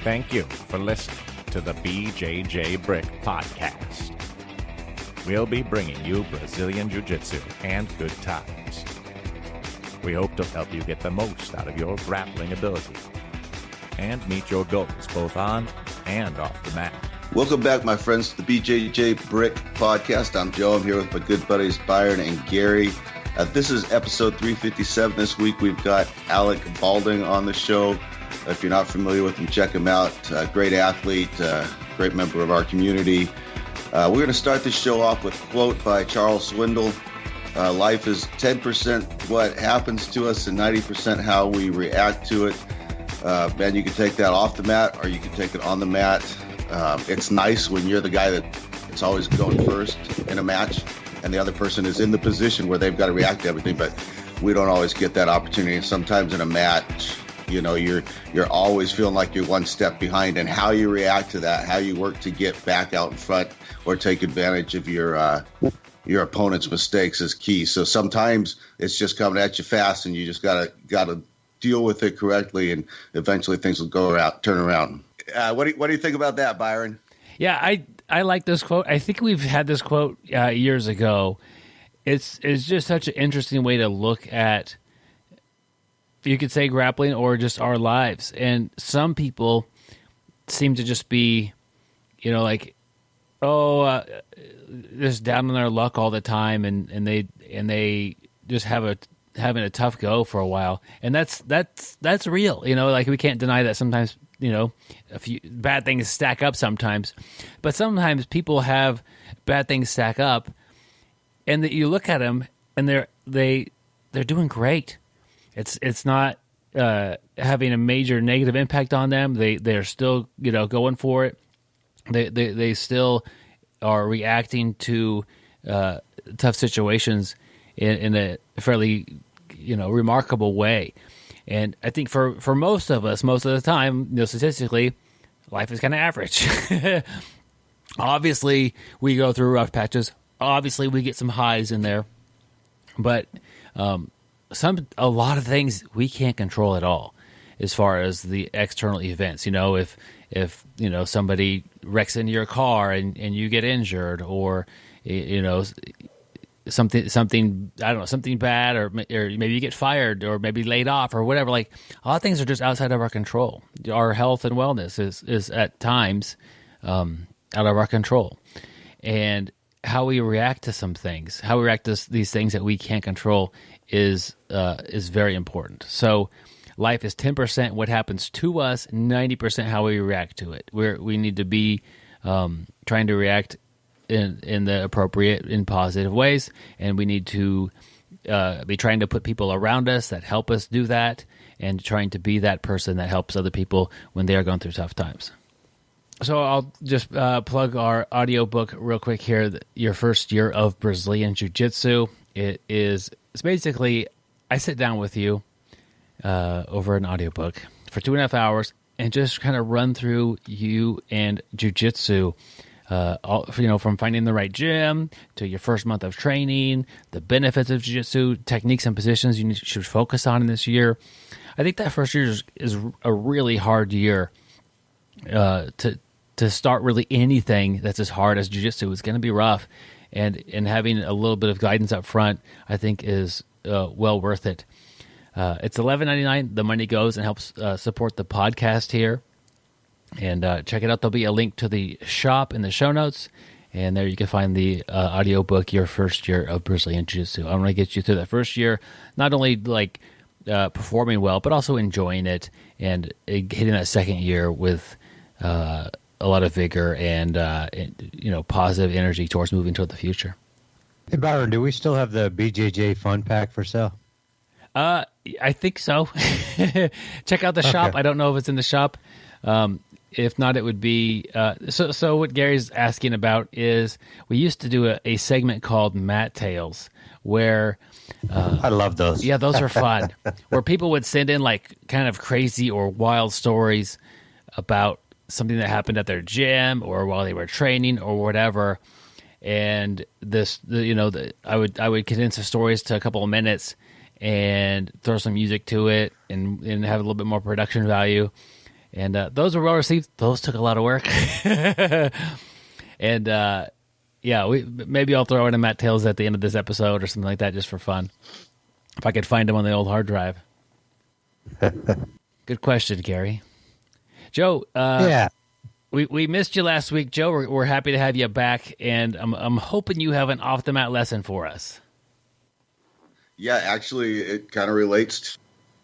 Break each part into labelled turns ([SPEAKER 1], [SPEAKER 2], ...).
[SPEAKER 1] Thank you for listening to the BjjBrick Podcast. We'll be bringing you Brazilian Jiu-Jitsu and good times. We hope to help you get the most out of your grappling ability and meet your goals both on and off the mat.
[SPEAKER 2] Welcome back, my friends, to the BjjBrick Podcast. I'm Joe. I'm here with my good buddies Byron and Gary. This is episode 357. This week we've got Alec Baulding on the show. If you're not familiar with him, check him out. Great athlete, great member of our community. We're going to start this show off with a quote by Charles Swindoll. Life is 10% what happens to us and 90% how we react to it. Man, you can take that off the mat or you can take it on the mat. It's nice when you're the guy that's always going first in a match and the other person is in the position where they've got to react to everything, but we don't always get that opportunity. Sometimes in a match, you know, you're always feeling like you're one step behind, and how you react to that, how you work to get back out in front or take advantage of your opponent's mistakes is key. So sometimes it's just coming at you fast, and you just gotta deal with it correctly, and eventually things will turn around. What do you think about that, Byron?
[SPEAKER 3] Yeah, I like this quote. I think we've had this quote years ago. It's just such an interesting way to look at, you could say, grappling or just our lives. And some people seem to just be, you know, like, just down on their luck all the time, and they just having a tough go for a while. And that's real. You know, like, we can't deny that sometimes, you know, a few bad things stack up sometimes. But sometimes people have bad things stack up, and that you look at them and they're doing great. It's not having a major negative impact on them. They're still, you know, going for it. They still are reacting to tough situations in a fairly, you know, remarkable way. And I think for most of us, most of the time, you know, statistically, life is kind of average. Obviously, we go through rough patches. Obviously, we get some highs in there, but a lot of things we can't control at all, as far as the external events. You know, if you know, somebody wrecks into your car and you get injured, or, you know, something I don't know, something bad, or maybe you get fired, or maybe laid off, or whatever. Like, a lot of things are just outside of our control. Our health and wellness is at times out of our control, and how we react to some things, how we react to these things that we can't control is very important. So life is 10% what happens to us, 90% how we react to it. We need to be trying to react in the appropriate, in positive ways, and we need to be trying to put people around us that help us do that, and trying to be that person that helps other people when they are going through tough times. So I'll just plug our audiobook real quick here, Your First Year of Brazilian Jiu-Jitsu. It's basically, I sit down with you over an audiobook for 2.5 hours and just kind of run through you and jiu-jitsu, you know, from finding the right gym to your first month of training, the benefits of jiu-jitsu, techniques and positions you should focus on in this year. I think that first year is a really hard year to start really anything that's as hard as jiu-jitsu. Is going to be rough, and having a little bit of guidance up front, I think, is well worth it. It's $11.99. The money goes and helps support the podcast here. And check it out. There'll be a link to the shop in the show notes, and there you can find the audiobook, Your First Year of Brazilian Jiu-Jitsu. I want to get you through that first year, not only like performing well, but also enjoying it, and hitting that second year with a lot of vigor and you know, positive energy towards moving toward the future.
[SPEAKER 4] Hey, Byron, do we still have the BJJ Fun Pack for sale?
[SPEAKER 3] I think so. Check out the shop. I don't know if it's in the shop. If not, it would be... So what Gary's asking about is, we used to do a segment called Mat Tales, where...
[SPEAKER 4] I love those.
[SPEAKER 3] Yeah, those are fun. Where people would send in, like, kind of crazy or wild stories about something that happened at their gym or while they were training or whatever. And I would condense the stories to a couple of minutes and throw some music to it and have a little bit more production value. And those were well received. Those took a lot of work. And maybe I'll throw in a Matt Tails at the end of this episode or something like that just for fun. If I could find him on the old hard drive. Good question, Gary. Joe, we missed you last week. Joe, we're happy to have you back, and I'm hoping you have an off-the-mat lesson for us.
[SPEAKER 2] Yeah, actually, it kind of relates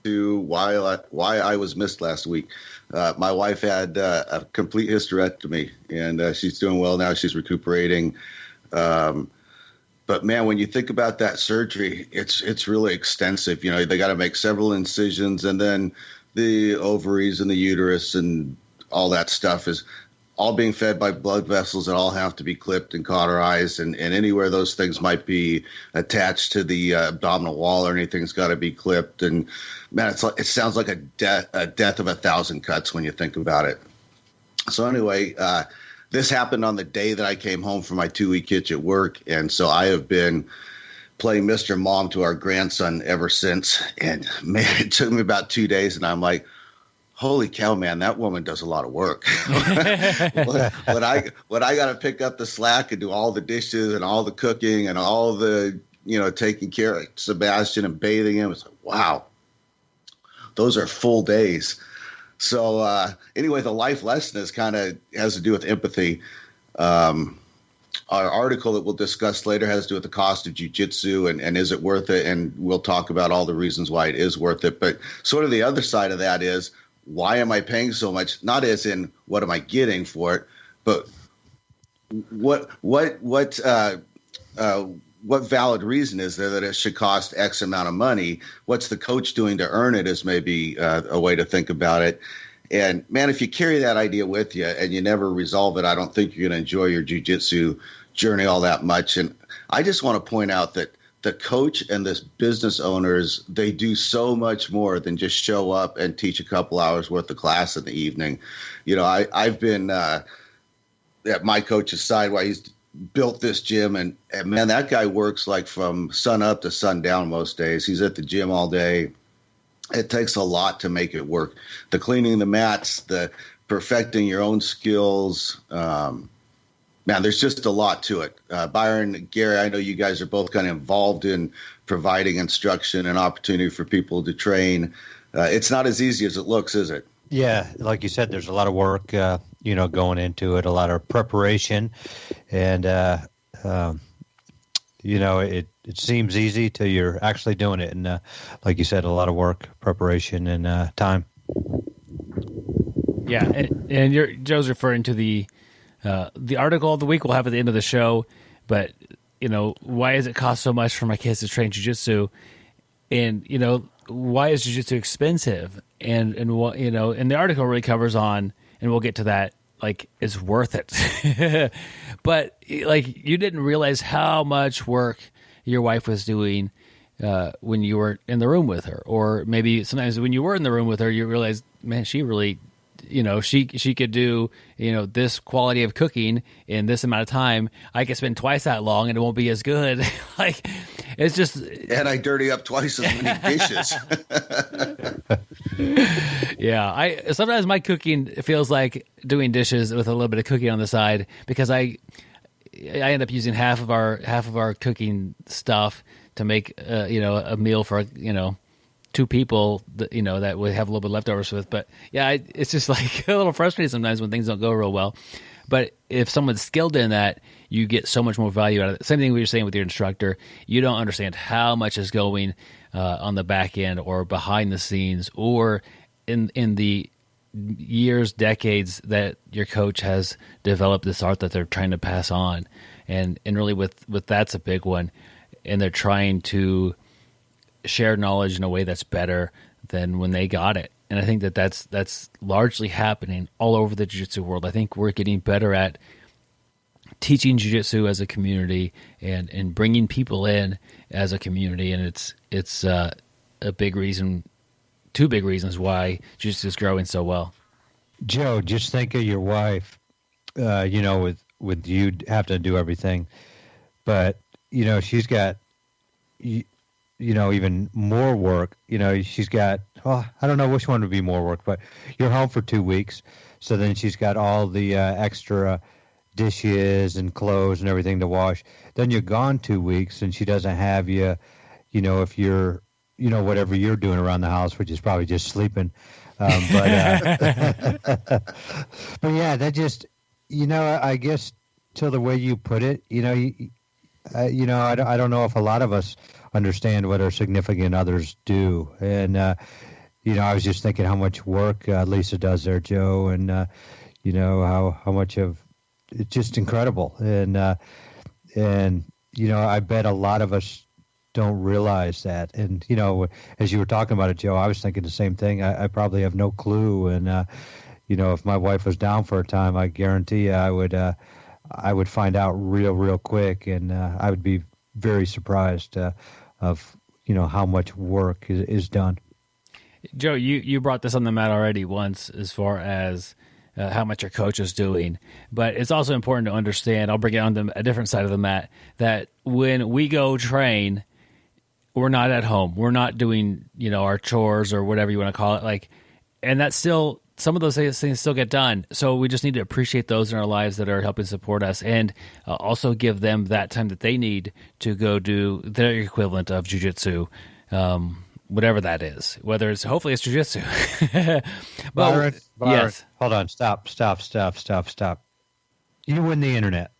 [SPEAKER 2] to why I was missed last week. My wife had a complete hysterectomy, and she's doing well now. She's recuperating. But man, when you think about that surgery, it's really extensive. You know, they got to make several incisions, and then the ovaries and the uterus and all that stuff is all being fed by blood vessels that all have to be clipped and cauterized, and anywhere those things might be attached to the abdominal wall or anything's got to be clipped. And man, it sounds like a death of 1,000 cuts when you think about it. So anyway, this happened on the day that I came home from my 2-week hitch at work, and so I have been playing Mr. Mom to our grandson ever since. And man, it took me about 2 days, and I'm like, holy cow, man, that woman does a lot of work. when I got to pick up the slack and do all the dishes and all the cooking and all the, taking care of Sebastian and bathing him, it's like, wow, those are full days. So anyway, the life lesson has to do with empathy. Our article that we'll discuss later has to do with the cost of jiu-jitsu and is it worth it? And we'll talk about all the reasons why it is worth it. But sort of the other side of that is, why am I paying so much? Not as in what am I getting for it, but what valid reason is there that it should cost X amount of money? What's the coach doing to earn it is maybe a way to think about it. And man, if you carry that idea with you and you never resolve it, I don't think you're going to enjoy your jiu-jitsu journey all that much. And I just want to point out that the coach and the business owners, they do so much more than just show up and teach a couple hours worth of class in the evening. I've been at my coach's side while he's built this gym, and man, that guy works like from sun up to sundown most days. He's at the gym all day. It takes a lot to make it work. The cleaning the mats, the perfecting your own skills, man, there's just a lot to it. Byron, Gary, I know you guys are both kind of involved in providing instruction and opportunity for people to train. It's not as easy as it looks, is it?
[SPEAKER 4] Yeah, like you said, there's a lot of work, going into it, a lot of preparation, and it seems easy till you're actually doing it, and like you said, a lot of work, preparation, and time.
[SPEAKER 3] Yeah, and Joe's referring to the article of the week we'll have at the end of the show, but why does it cost so much for my kids to train jiu-jitsu? And why is jiu-jitsu expensive? And what and the article really covers on, and we'll get to that, like, it's worth it. But like, you didn't realize how much work your wife was doing when you were in the room with her, or maybe sometimes when you were in the room with her, you realize, man, she really, she could do, this quality of cooking in this amount of time. I could spend twice that long and it won't be as good. Like, it's just,
[SPEAKER 2] and I dirty up twice as many dishes.
[SPEAKER 3] Yeah, sometimes my cooking feels like doing dishes with a little bit of cooking on the side, because I end up using half of our cooking stuff to make a meal for 2 people that that we have a little bit leftovers with. But yeah, it's just like a little frustrating sometimes when things don't go real well. But if someone's skilled in that, you get so much more value out of it. Same thing we were saying with your instructor. You don't understand how much is going on the back end or behind the scenes, or in the years, decades that your coach has developed this art that they're trying to pass on. And really with that's a big one. And they're trying to share knowledge in a way that's better than when they got it. And I think that's largely happening all over the jiu-jitsu world. I think we're getting better at teaching jiu-jitsu as a community and bringing people in as a community. And it's a big reason, 2 big reasons why jiu-jitsu is growing so well.
[SPEAKER 4] Joe, just think of your wife, with you having to do everything. But, she's got even more work. She's got, I don't know which one would be more work, but you're home for 2 weeks. So then she's got all the extra dishes and clothes and everything to wash. Then you're gone 2 weeks and she doesn't have you, if you're, whatever you're doing around the house, which is probably just sleeping. But yeah, that just, I guess to the way you put it, I don't know if a lot of us understand what our significant others do. And, I was just thinking how much work Lisa does there, Joe, and, how much of it's just incredible. And I bet a lot of us don't realize that. And, as you were talking about it, Joe, I was thinking the same thing. I probably have no clue. And, if my wife was down for a time, I guarantee you I would find out real quick. And I would be very surprised of, how much work is done.
[SPEAKER 3] Joe, you brought this on the mat already once as far as how much your coach is doing. But it's also important to understand, I'll bring it on a different side of the mat, that when we go train, we're not at home. We're not doing, our chores or whatever you want to call it. And that's still, some of those things still get done. So we just need to appreciate those in our lives that are helping support us, and also give them that time that they need to go do their equivalent of jiu-jitsu, whatever that is, hopefully it's jiu-jitsu.
[SPEAKER 4] Byron,
[SPEAKER 3] yes.
[SPEAKER 4] Hold on. Stop. You win the internet.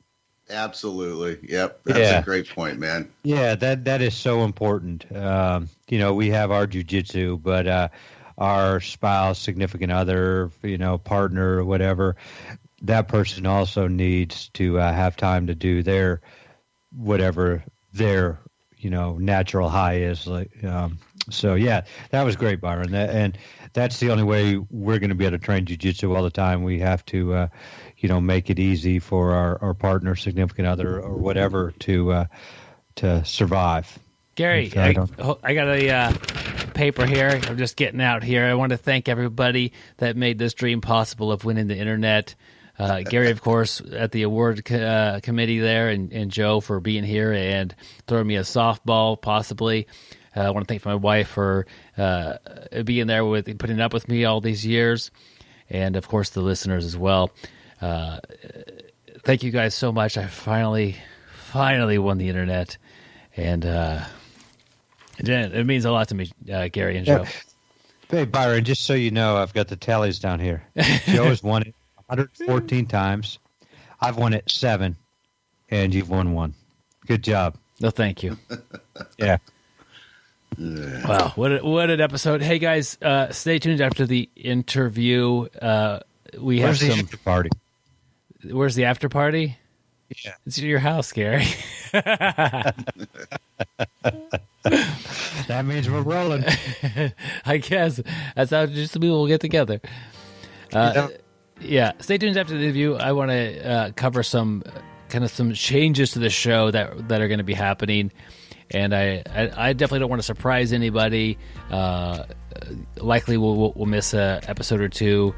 [SPEAKER 2] Absolutely. Yep. That's a great point, man.
[SPEAKER 4] Yeah, that is so important. We have our jiu-jitsu, but our spouse, significant other, partner, whatever, that person also needs to have time to do their, whatever their, natural high is. So, yeah, that was great, Byron. And that's the only way we're going to be able to train jiu-jitsu all the time. We have to, make it easy for our partner, significant other, or whatever to survive.
[SPEAKER 3] Gary, I got a paper here. I'm just getting out here. I want to thank everybody that made this dream possible of winning the internet. Gary, of course, at the award committee there, and Joe for being here and throwing me a softball, possibly. I want to thank my wife for being there putting up with me all these years, and of course the listeners as well. Thank you guys so much. I finally won the internet, and it means a lot to me, Gary and Joe.
[SPEAKER 4] Hey, Byron, just so you know, I've got the tallies down here. Joe has won it 114 times. I've won it 7, and you've won 1. Good job.
[SPEAKER 3] No, thank you.
[SPEAKER 4] Yeah.
[SPEAKER 3] Wow, what an episode! Hey guys, stay tuned after the interview.
[SPEAKER 4] Where's the after party?
[SPEAKER 3] Where's the after party?
[SPEAKER 4] Yeah,
[SPEAKER 3] it's at your house, Gary.
[SPEAKER 4] That means we're rolling.
[SPEAKER 3] I guess that's how just the people will get together. Yeah, stay tuned after the interview. I want to cover some changes to the show that are going to be happening. And I definitely don't want to surprise anybody. Likely we'll miss an episode or two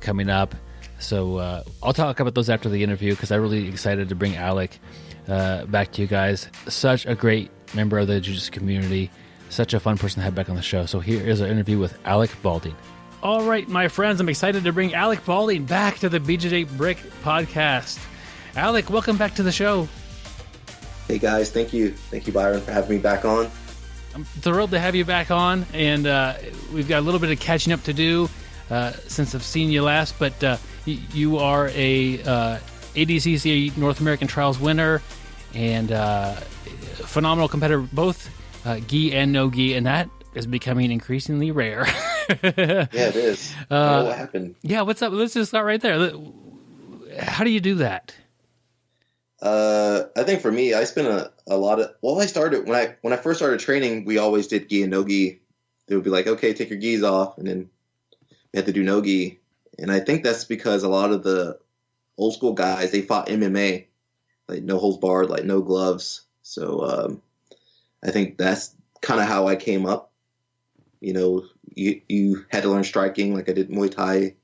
[SPEAKER 3] coming up. So I'll talk about those after the interview, because I'm really excited to bring Alec back to you guys. Such a great member of the jiu-jitsu community. Such a fun person to have back on the show. So here is our interview with Alec Baulding. All right, my friends, I'm excited to bring Alec Baulding back to the BjjBrick Podcast. Alec, welcome back to the show.
[SPEAKER 5] Hey guys, thank you Byron for having me back on.
[SPEAKER 3] I'm thrilled to have you back on, and we've got a little bit of catching up to do since I've seen you last, but you are a ADCC North American Trials winner and phenomenal competitor, both gi and no gi, and that is becoming increasingly rare.
[SPEAKER 5] Yeah, it is. I don't know what happened.
[SPEAKER 3] Yeah, what's up? Let's just start right there. How do you do that?
[SPEAKER 5] I think for me, I spent a lot of. Well, I started when I first started training. We always did gi and no gi. They would be like, "Okay, take your gis off," and then we had to do no gi. And I think that's because a lot of the old school guys, they fought MMA, like no holds barred, like no gloves. So I think that's kind of how I came up. You had to learn striking, like I did Muay Thai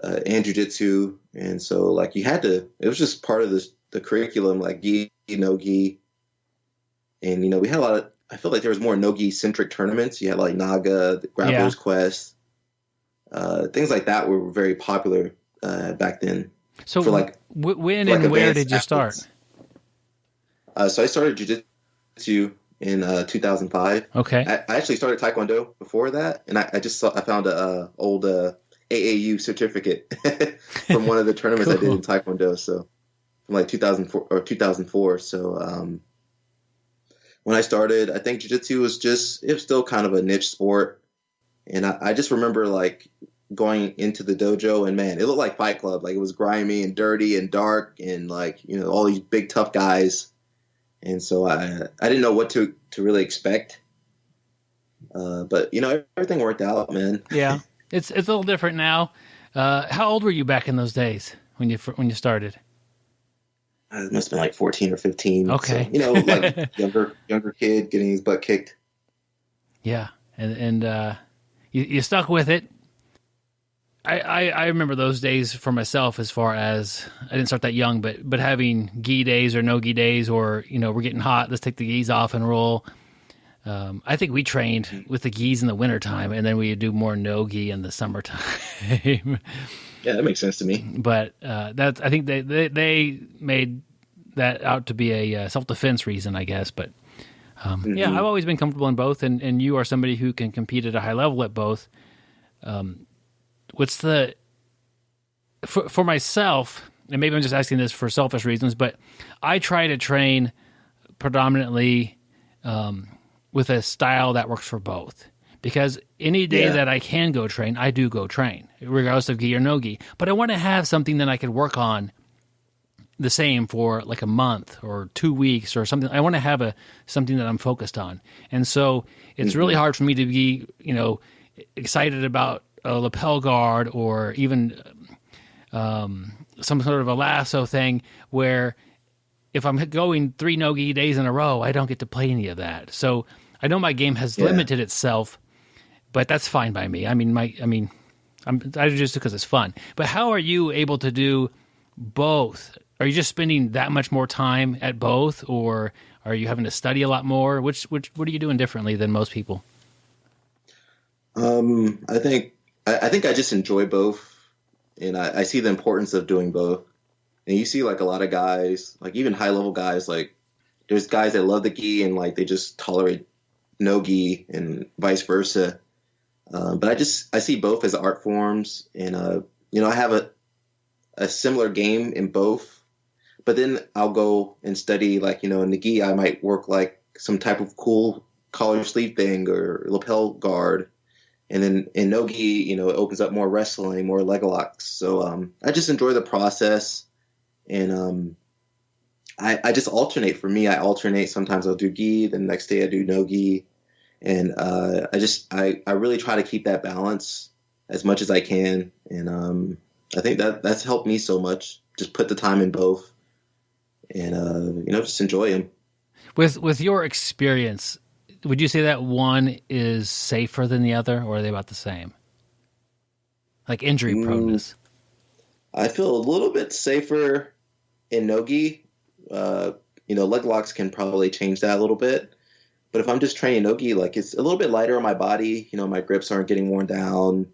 [SPEAKER 5] and Jiu-Jitsu, and so like you had to. It was just part of the curriculum, like gi, no gi, and we had a lot of I feel like there was more no-gi centric tournaments. You had like Naga, the Grappler's Quest, things like that were very popular back then.
[SPEAKER 3] So
[SPEAKER 5] for like
[SPEAKER 3] when
[SPEAKER 5] like
[SPEAKER 3] and where
[SPEAKER 5] advanced
[SPEAKER 3] did you start?
[SPEAKER 5] So I started jiu-jitsu in 2005.
[SPEAKER 3] Okay.
[SPEAKER 5] I actually started Taekwondo before that, and I found a old AAU certificate from one of the tournaments I did in Taekwondo. So from like 2004 or 2004. So when I started, I think jiu-jitsu was still kind of a niche sport, and I just remember like going into the dojo, and man, it looked like Fight Club. Like it was grimy and dirty and dark, and like all these big tough guys. And so I didn't know what to really expect, but everything worked out, man.
[SPEAKER 3] Yeah, it's a little different now. How old were you back in those days when you started?
[SPEAKER 5] It must have been like 14 or 15.
[SPEAKER 3] Okay,
[SPEAKER 5] so, like younger kid getting his butt kicked.
[SPEAKER 3] Yeah, and you stuck with it. I remember those days for myself, as far as I didn't start that young, but having gi days or no gi days, or we're getting hot, let's take the gis off and roll. I think we trained with the gis in the wintertime, and then we do more no gi in the summertime.
[SPEAKER 5] Yeah, that makes sense to me.
[SPEAKER 3] But that's, I think they made that out to be a self-defense reason, I guess. But yeah, I've always been comfortable in both, and you are somebody who can compete at a high level at both. What's for myself, and maybe I'm just asking this for selfish reasons, but I try to train predominantly with a style that works for both. Because any day that I can go train, I do go train, regardless of gi or no gi. But I want to have something that I could work on the same for like a month or 2 weeks or something. I want to have something that I'm focused on. And so it's really hard for me to be, excited about a lapel guard or even some sort of a lasso thing, where if I'm going 3 no-gi days in a row, I don't get to play any of that. So I know my game has limited itself, but that's fine by me. I just because it's fun. But how are you able to do both? Are you just spending that much more time at both, or are you having to study a lot more? What are you doing differently than most people?
[SPEAKER 5] I think I just enjoy both, and I see the importance of doing both. And you see like a lot of guys, like even high level guys, like there's guys that love the gi and like they just tolerate no gi, and vice versa. But I see both as art forms, and I have a similar game in both. But then I'll go and study, like in the gi I might work like some type of cool collar sleeve thing or lapel guard. And then in no-gi, it opens up more wrestling, more leg locks. So I just enjoy the process, and I just alternate. For me, I alternate. Sometimes I'll do gi, the next day I do no-gi, and I really try to keep that balance as much as I can. And I think that's helped me so much. Just put the time in both, and just enjoy them.
[SPEAKER 3] With your experience, would you say that one is safer than the other, or are they about the same? Like injury proneness?
[SPEAKER 5] I feel a little bit safer in no-gi. Leg locks can probably change that a little bit. But if I'm just training no-gi, like it's a little bit lighter on my body. My grips aren't getting worn down.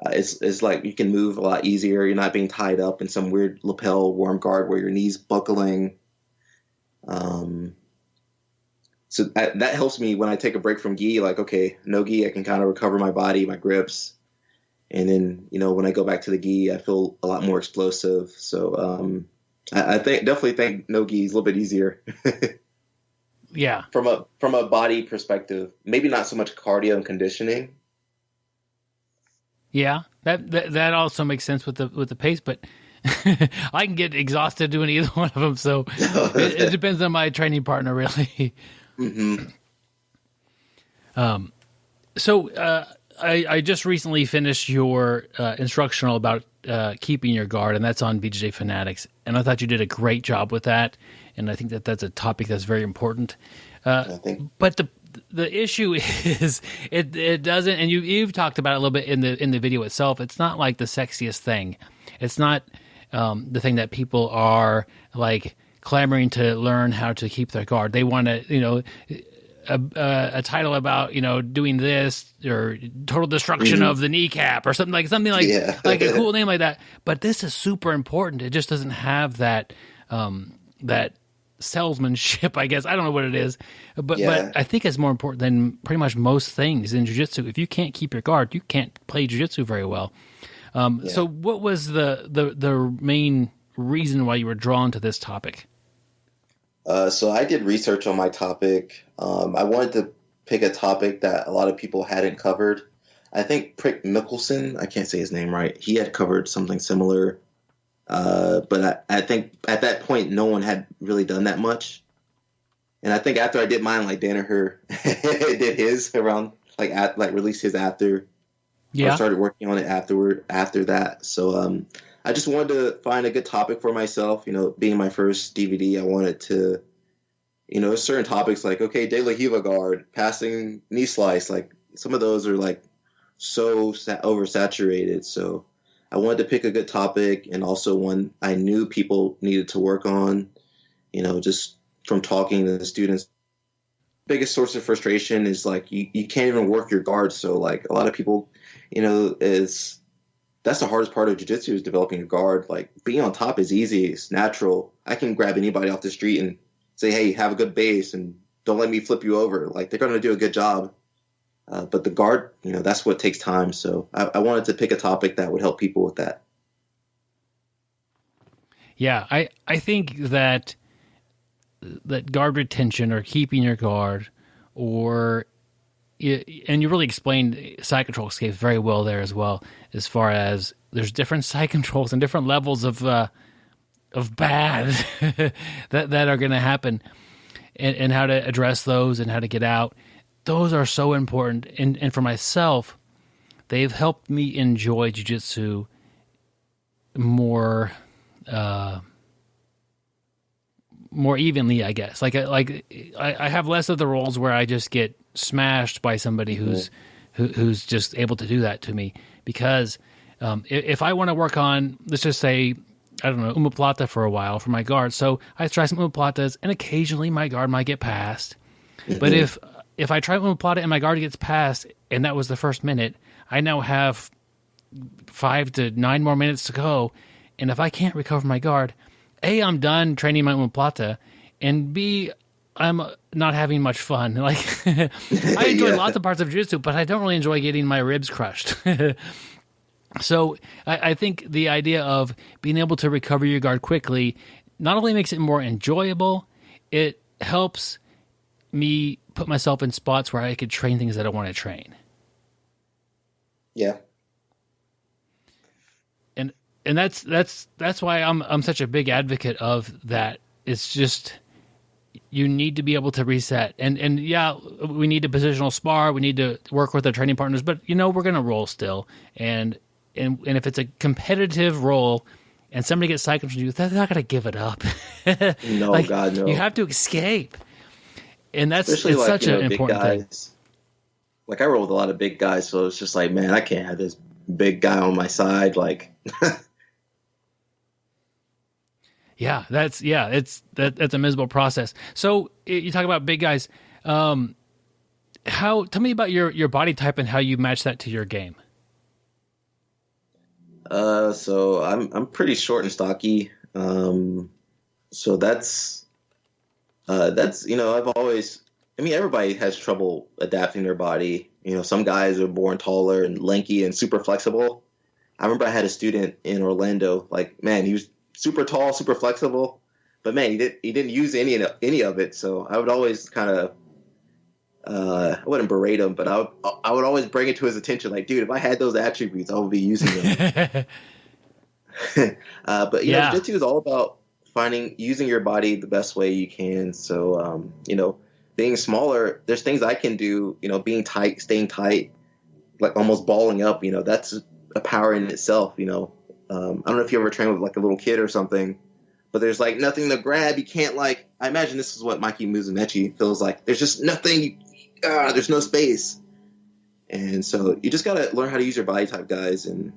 [SPEAKER 5] It's like you can move a lot easier. You're not being tied up in some weird lapel worm guard where your knee's buckling. So that helps me when I take a break from gi, like, okay, no gi, I can kind of recover my body, my grips. And then, when I go back to the gi, I feel a lot more explosive. So I definitely think no gi is a little bit easier.
[SPEAKER 3] Yeah.
[SPEAKER 5] From a body perspective, maybe not so much cardio and conditioning.
[SPEAKER 3] Yeah, that also makes sense with the pace, but I can get exhausted doing either one of them. So it depends on my training partner, really.
[SPEAKER 5] Mm-hmm.
[SPEAKER 3] So I just recently finished your instructional about keeping your guard, and that's on BjjBrick Fanatics. And I thought you did a great job with that, and I think that's a topic that's very important. But the issue is it doesn't, and you've talked about it a little bit in the video itself. It's not like the sexiest thing. It's not the thing that people are like clamoring to learn how to keep their guard. They want to, a title about, doing this or total destruction of the kneecap or something like like a cool name like that. But this is super important. It just doesn't have that that salesmanship, I guess. I don't know what it is, but I think it's more important than pretty much most things in jiu-jitsu. If you can't keep your guard, you can't play jiu-jitsu very well. So what was the main reason why you were drawn to this topic?
[SPEAKER 5] So I did research on my topic. I wanted to pick a topic that a lot of people hadn't covered. I think Prick Mickelson, I can't say his name right, he had covered something similar. But I think at that point, no one had really done that much. And I think after I did mine, like Danaher did his around, released his after. Yeah. I started working on it after that. So I just wanted to find a good topic for myself. Being my first DVD, I wanted to, certain topics like, okay, De La Riva guard, passing knee slice, like some of those are like so oversaturated. So I wanted to pick a good topic and also one I knew people needed to work on, just from talking to the students. Biggest source of frustration is like you can't even work your guard. So like a lot of people, that's the hardest part of jiu-jitsu is developing a guard. Like being on top is easy. It's natural. I can grab anybody off the street and say, hey, have a good base and don't let me flip you over. Like they're going to do a good job. But the guard, that's what takes time. So I wanted to pick a topic that would help people with that.
[SPEAKER 3] Yeah, I think that guard retention or keeping your guard and you really explained side control escapes very well there as well, as far as there's different side controls and different levels of bad that are going to happen and how to address those and how to get out. Those are so important. And for myself, they've helped me enjoy jiu-jitsu more evenly, I guess. Like I have less of the roles where I just get smashed by somebody who's just able to do that to me. Because if I want to work on, let's just say, I don't know, omoplata for a while for my guard. So I try some omoplatas, and occasionally my guard might get passed. But if I try omoplata and my guard gets passed, and that was the first minute, I now have 5 to 9 more minutes to go. And if I can't recover my guard, A, I'm done training my omoplata, and B, I'm not having much fun. Like I enjoy lots of parts of jiu-jitsu, but I don't really enjoy getting my ribs crushed. So I think the idea of being able to recover your guard quickly not only makes it more enjoyable, it helps me put myself in spots where I could train things that I want to train.
[SPEAKER 5] Yeah.
[SPEAKER 3] And that's why I'm such a big advocate of that. It's just you need to be able to reset. And yeah, we need to positional spar, we need to work with our training partners, but we're going to roll still. And if it's a competitive roll and somebody gets cycled from you, they're not going to give it up.
[SPEAKER 5] No, God, no.
[SPEAKER 3] You have to escape. And it's
[SPEAKER 5] Especially
[SPEAKER 3] such an important thing.
[SPEAKER 5] Like I roll with a lot of big guys, so it's just like, man, I can't have this big guy on my side. Like,
[SPEAKER 3] that's a miserable process. So you talk about big guys. Tell me about your body type and how you match that to your game.
[SPEAKER 5] So I'm pretty short and stocky. So that's I've always, everybody has trouble adapting their body. Some guys are born taller and lanky and super flexible. I remember I had a student in Orlando, like, man, he was super tall, super flexible, but man, he didn't use any of it. So I would always kind of, I wouldn't berate him, but I would always bring it to his attention. Like, dude, if I had those attributes, I would be using them. But jiu-jitsu is all about using your body the best way you can. So, being smaller, there's things I can do, being tight, staying tight, like almost balling up, that's a power in itself. I don't know if you ever train with like a little kid or something, but there's like nothing to grab. You can't I imagine this is what Mikey Musumeci feels like. There's just nothing, there's no space. And so you just got to learn how to use your body type, guys, and,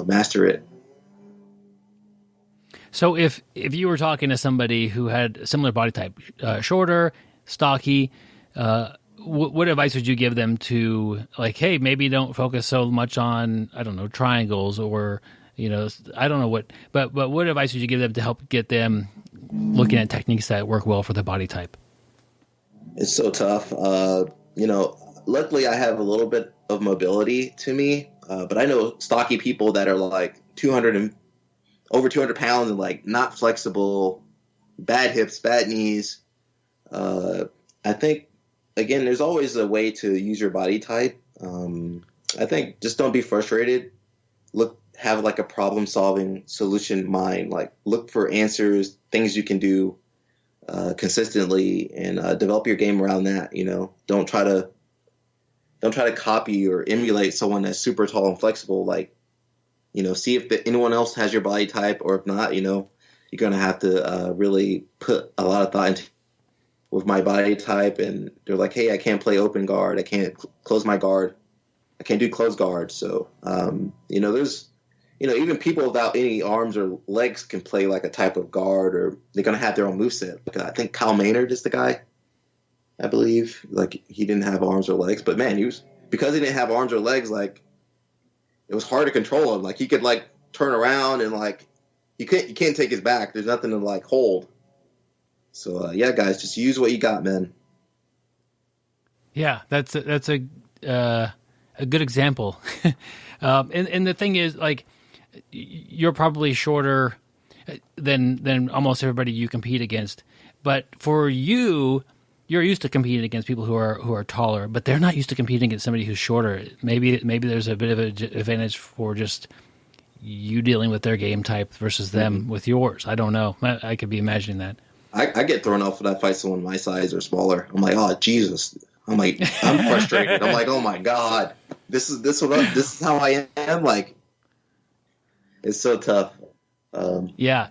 [SPEAKER 5] master it.
[SPEAKER 3] So if you were talking to somebody who had a similar body type, shorter, stocky, what advice would you give them to, like, hey, maybe don't focus so much on, I don't know, triangles or, I don't know what, but what advice would you give them to help get them looking at techniques that work well for the body type?
[SPEAKER 5] It's so tough. Luckily I have a little bit of mobility to me, but I know stocky people that are like 200 and over 200 pounds and like not flexible, bad hips, bad knees. I think, again, there's always a way to use your body type. I think just don't be frustrated. Have like a problem solving solution mind, like look for answers, things you can do consistently, and develop your game around that. Don't try to copy or emulate someone that's super tall and flexible. Like, see if anyone else has your body type, or if not, you're going to have to really put a lot of thought into with my body type. And they're like, hey, I can't play open guard. I can't close my guard. I can't do close guard. So, there's, even people without any arms or legs can play like a type of guard, or they're going to have their own moveset. Like, I think Kyle Maynard is the guy, I believe. Like, he didn't have arms or legs, but man, because he didn't have arms or legs, like, it was hard to control him. Like, he could like turn around and like, you can't take his back. There's nothing to like hold. So yeah, guys, just use what you got, man.
[SPEAKER 3] Yeah, that's a good example. And the thing is, like, you're probably shorter than almost everybody you compete against, but for you're used to competing against people who are taller, but they're not used to competing against somebody who's shorter. Maybe there's a bit of an advantage for just you dealing with their game type versus them with yours. I don't know. I could be imagining that.
[SPEAKER 5] I get thrown off when I fight someone my size or smaller. I'm like, oh Jesus. I'm frustrated. I'm like, oh my God, this is how I am. Like, it's so tough.
[SPEAKER 3] Yeah,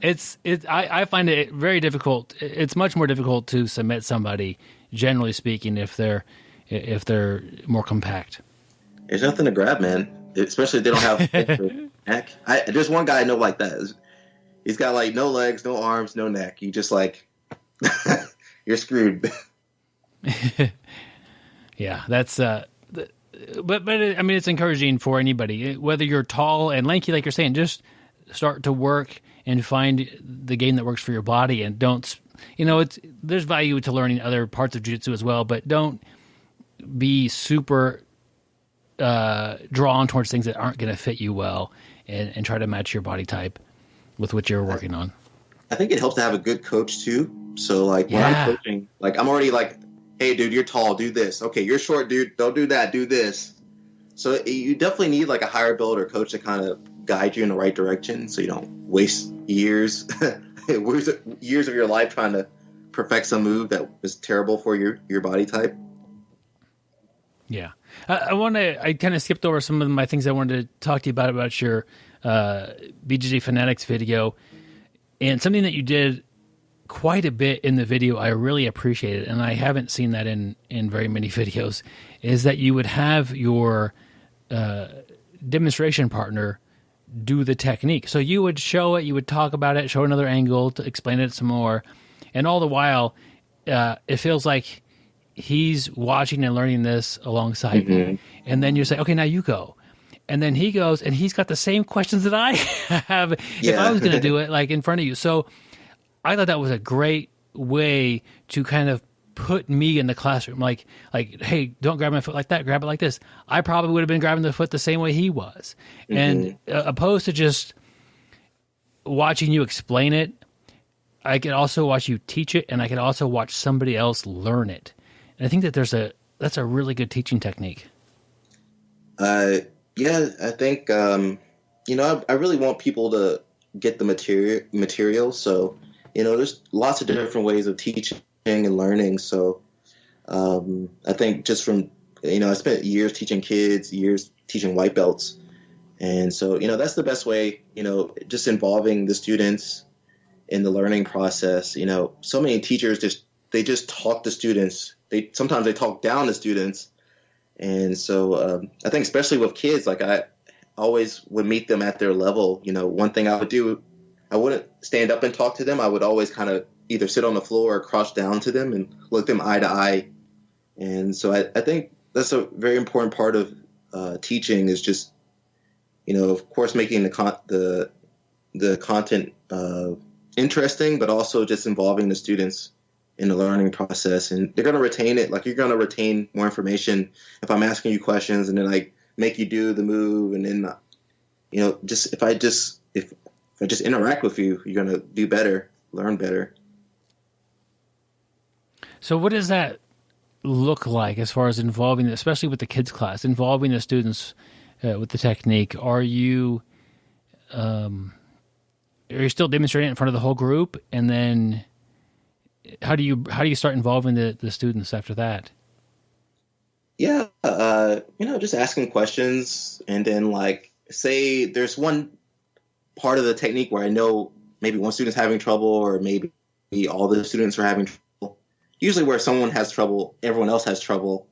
[SPEAKER 3] I find it very difficult. It's much more difficult to submit somebody, generally speaking, if they're more compact.
[SPEAKER 5] There's nothing to grab, man. Especially if they don't have neck. There's one guy I know like that. He's got like no legs, no arms, no neck. You just like, you're screwed.
[SPEAKER 3] Yeah, that's but I mean, it's encouraging for anybody, whether you're tall and lanky, like you're saying. Just start to work and find the game that works for your body, and don't. There's value to learning other parts of jiu-jitsu as well, but don't be super drawn towards things that aren't going to fit you well, and try to match your body type with what you're working on.
[SPEAKER 5] I think it helps to have a good coach too. So like when I'm coaching, like I'm already like, hey dude, you're tall, do this. Okay, you're short, dude, don't do that, do this. So you definitely need like a higher builder coach to kind of guide you in the right direction, so you don't waste years years of your life trying to perfect some move that was terrible for your body type.
[SPEAKER 3] Yeah. I kind of skipped over some of my things I wanted to talk to you about your BjjBrick Fanatics video, and something that you did quite a bit in the video I really appreciated, and I haven't seen that in very many videos, is that you would have your demonstration partner do the technique. So you would show it, you would talk about it, show another angle to explain it some more, and all the while it feels like he's watching and learning this alongside you. And then you say, okay, now you go. And then he goes, and he's got the same questions that I have if I was going to do it like in front of you. So I thought that was a great way to kind of put me in the classroom. Like, hey, don't grab my foot like that, grab it like this. I probably would have been grabbing the foot the same way he was. And opposed to just watching you explain it, I could also watch you teach it, and I could also watch somebody else learn it. And I think that that's a really good teaching technique.
[SPEAKER 5] Yeah, I think, I really want people to get the material. So, there's lots of different ways of teaching and learning. So I think just from, I spent years teaching kids, years teaching white belts. And so, that's the best way, just involving the students in the learning process. So many teachers just talk to students. Sometimes they talk down to students. And so I think especially with kids, like I always would meet them at their level. One thing I would do, I wouldn't stand up and talk to them. I would always kind of either sit on the floor or crouch down to them and look them eye to eye And so I think that's a very important part of teaching is just, of course, making the content interesting, but also just involving the students in the learning process. And they're going to retain it. Like, you're going to retain more information if I'm asking you questions and then like make you do the move. And then, just if I just interact with you, you're going to do better, learn better.
[SPEAKER 3] So what does that look like as far as involving, especially with the kids class, involving the students with the technique? Are you still demonstrating it in front of the whole group, and then how do you start involving the students after that?
[SPEAKER 5] Yeah, just asking questions, and then like say there's one part of the technique where I know maybe one student's having trouble, or maybe all the students are having trouble. Usually where someone has trouble, everyone else has trouble.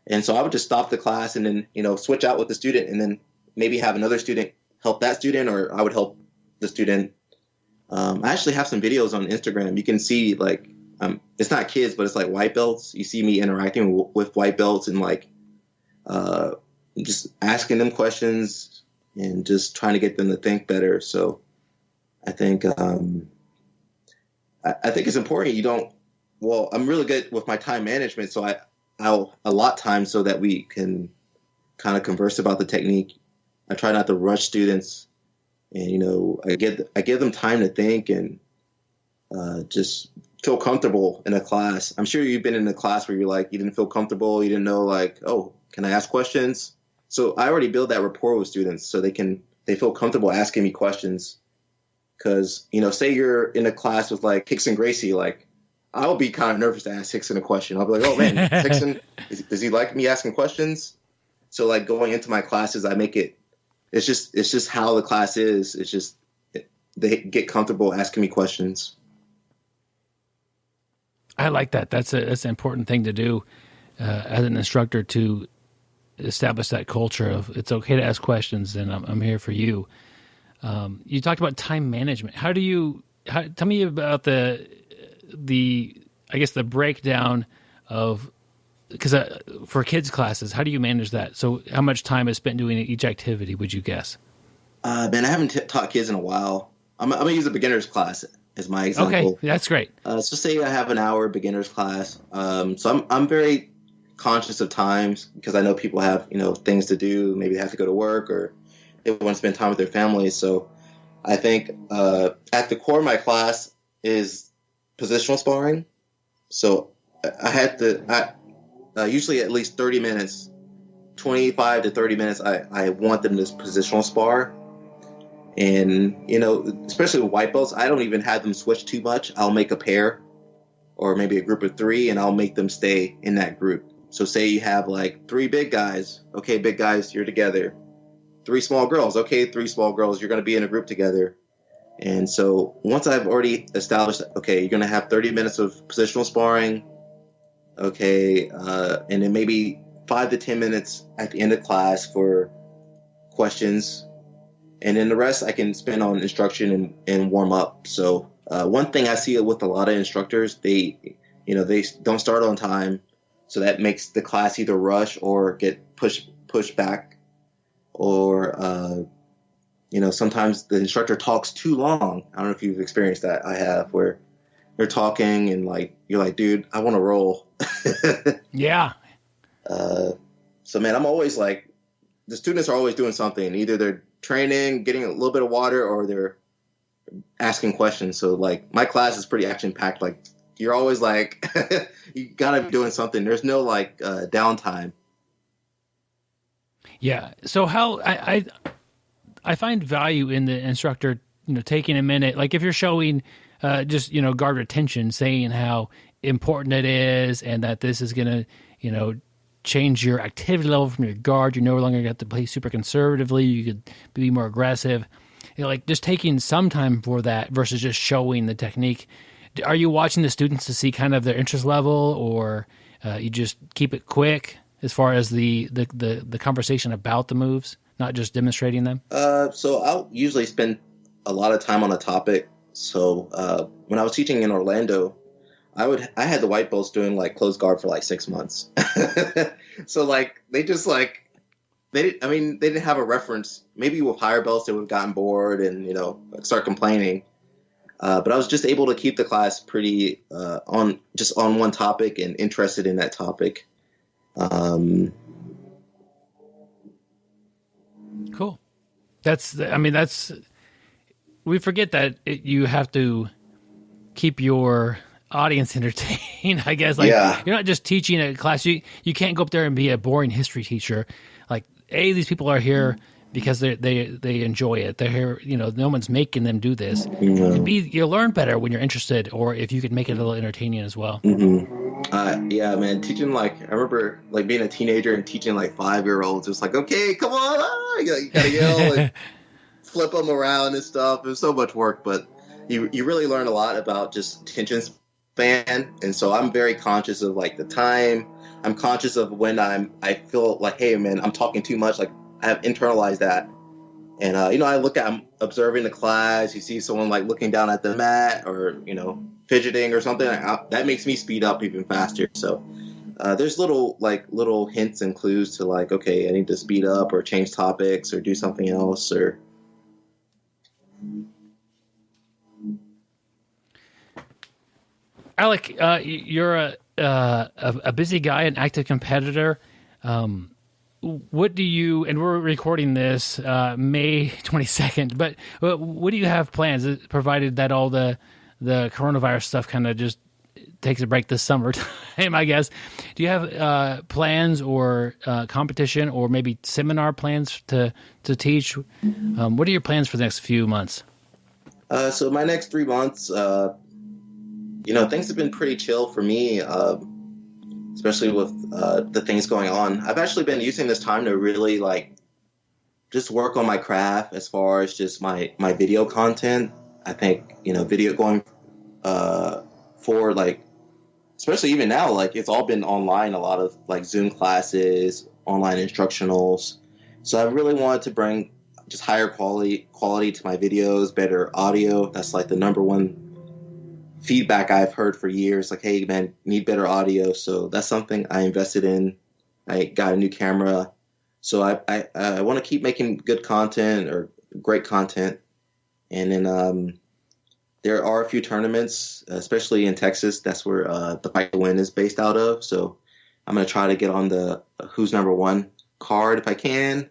[SPEAKER 5] And so I would just stop the class and then, switch out with the student, and then maybe have another student help that student, or I would help the student. I actually have some videos on Instagram. You can see like, it's not kids, but it's like white belts. You see me interacting with white belts and like just asking them questions and just trying to get them to think better. So I think it's important. I'm really good with my time management, so I'll allot time so that we can kind of converse about the technique. I try not to rush students, and I give them time to think and just feel comfortable in a class. I'm sure you've been in a class where you're like, you didn't feel comfortable, you didn't know like, oh, can I ask questions? So I already build that rapport with students so they feel comfortable asking me questions. Because say you're in a class with like Hickson Gracie, like I'll be kind of nervous to ask Hickson a question. I'll be like, oh man, Hickson, does he like me asking questions? So like going into my classes, I make it's just how the class is. It's just they get comfortable asking me questions.
[SPEAKER 3] I like that. That's an important thing to do as an instructor, to establish that culture of it's okay to ask questions, and I'm here for you. You talked about time management. Tell me about the breakdown of, because for kids classes, how do you manage that? So how much time is spent doing each activity, would you guess? Man,
[SPEAKER 5] I haven't taught kids in a while. I'm going to use a beginner's class as my example.
[SPEAKER 3] Okay, that's great.
[SPEAKER 5] So say I have an hour beginner's class. So I'm very conscious of times, because I know people have, things to do. Maybe they have to go to work, or they want to spend time with their families. So I think at the core of my class is positional sparring. So I usually at least 30 minutes, 25 to 30 minutes, I want them to positional spar. And, especially with white belts, I don't even have them switch too much. I'll make a pair or maybe a group of 3, and I'll make them stay in that group. So say you have like 3 big guys. Okay, big guys, you're together. 3 small girls. Okay, 3 small girls, you're going to be in a group together. And so once I've already established, okay, you're going to have 30 minutes of positional sparring. Okay, and then maybe 5 to 10 minutes at the end of class for questions. And then the rest I can spend on instruction and warm up. So one thing I see with a lot of instructors, they don't start on time. So that makes the class either rush or get pushed back. Or, sometimes the instructor talks too long. I don't know if you've experienced that. I have, where they're talking and like, you're like, dude, I want to roll.
[SPEAKER 3] Yeah.
[SPEAKER 5] So man, I'm always like, the students are always doing something. Either they're training, getting a little bit of water, or they're asking questions. So like my class is pretty action packed. Like you're always like, you gotta be doing something. There's no like downtime.
[SPEAKER 3] Yeah. So how I find value in the instructor, taking a minute, like if you're showing just, guard retention, saying how important it is and that this is going to, change your activity level from your guard. You're no longer going to have to play super conservatively. You could be more aggressive. Like just taking some time for that versus just showing the technique. Are you watching the students to see kind of their interest level, or you just keep it quick as far as the conversation about the moves, not just demonstrating them?
[SPEAKER 5] So I'll usually spend a lot of time on a topic. So when I was teaching in Orlando, I had the white belts doing like closed guard for like 6 months. So like they just like they didn't have a reference. Maybe with higher belts they would have gotten bored and start complaining. But I was just able to keep the class pretty on one topic and interested in that topic.
[SPEAKER 3] Cool. We forget that you have to keep your audience entertained, I guess. Like, You're not just teaching a class. You can't go up there and be a boring history teacher. Like, these people are here because they enjoy it. They're here, no one's making them do this.
[SPEAKER 5] Mm-hmm.
[SPEAKER 3] You'll learn better when you're interested, or if you can make it a little entertaining as well.
[SPEAKER 5] Mm-hmm. Yeah, man, teaching, like, I remember, like, being a teenager and teaching, like, 5-year-olds. It was like, okay, come on, you gotta yell and flip them around and stuff. It was so much work, but you really learn a lot about just attention span. And so I'm very conscious of, like, the time. I'm conscious of when I feel like, hey, man, I'm talking too much. Like, I have internalized that. And, I'm observing the class. You see someone, like, looking down at the mat or, fidgeting or something. That makes me speed up even faster. So there's little hints and clues to, like, okay, I need to speed up or change topics or do something else or...
[SPEAKER 3] Alec, you're a busy guy, an active competitor. What do you, and we're recording this May 22nd, but what do you have plans, provided that all the coronavirus stuff kind of just takes a break this summertime, I guess? Do you have plans or competition or maybe seminar plans to teach? What are your plans for the next few months?
[SPEAKER 5] So my next 3 months, things have been pretty chill for me, especially with the things going on. I've actually been using this time to really, like, just work on my craft as far as just my video content. I think, video going forward, like, especially even now, like, it's all been online, a lot of, like, Zoom classes, online instructionals. So I really wanted to bring just higher quality to my videos, better audio. That's, like, the number one feedback I've heard for years, like, hey, man, need better audio. So that's something I invested in. I got a new camera. So I want to keep making good content or great content. And then there are a few tournaments, especially in Texas. That's where the Fight to Win is based out of. So I'm going to try to get on the Who's Number One card if I can.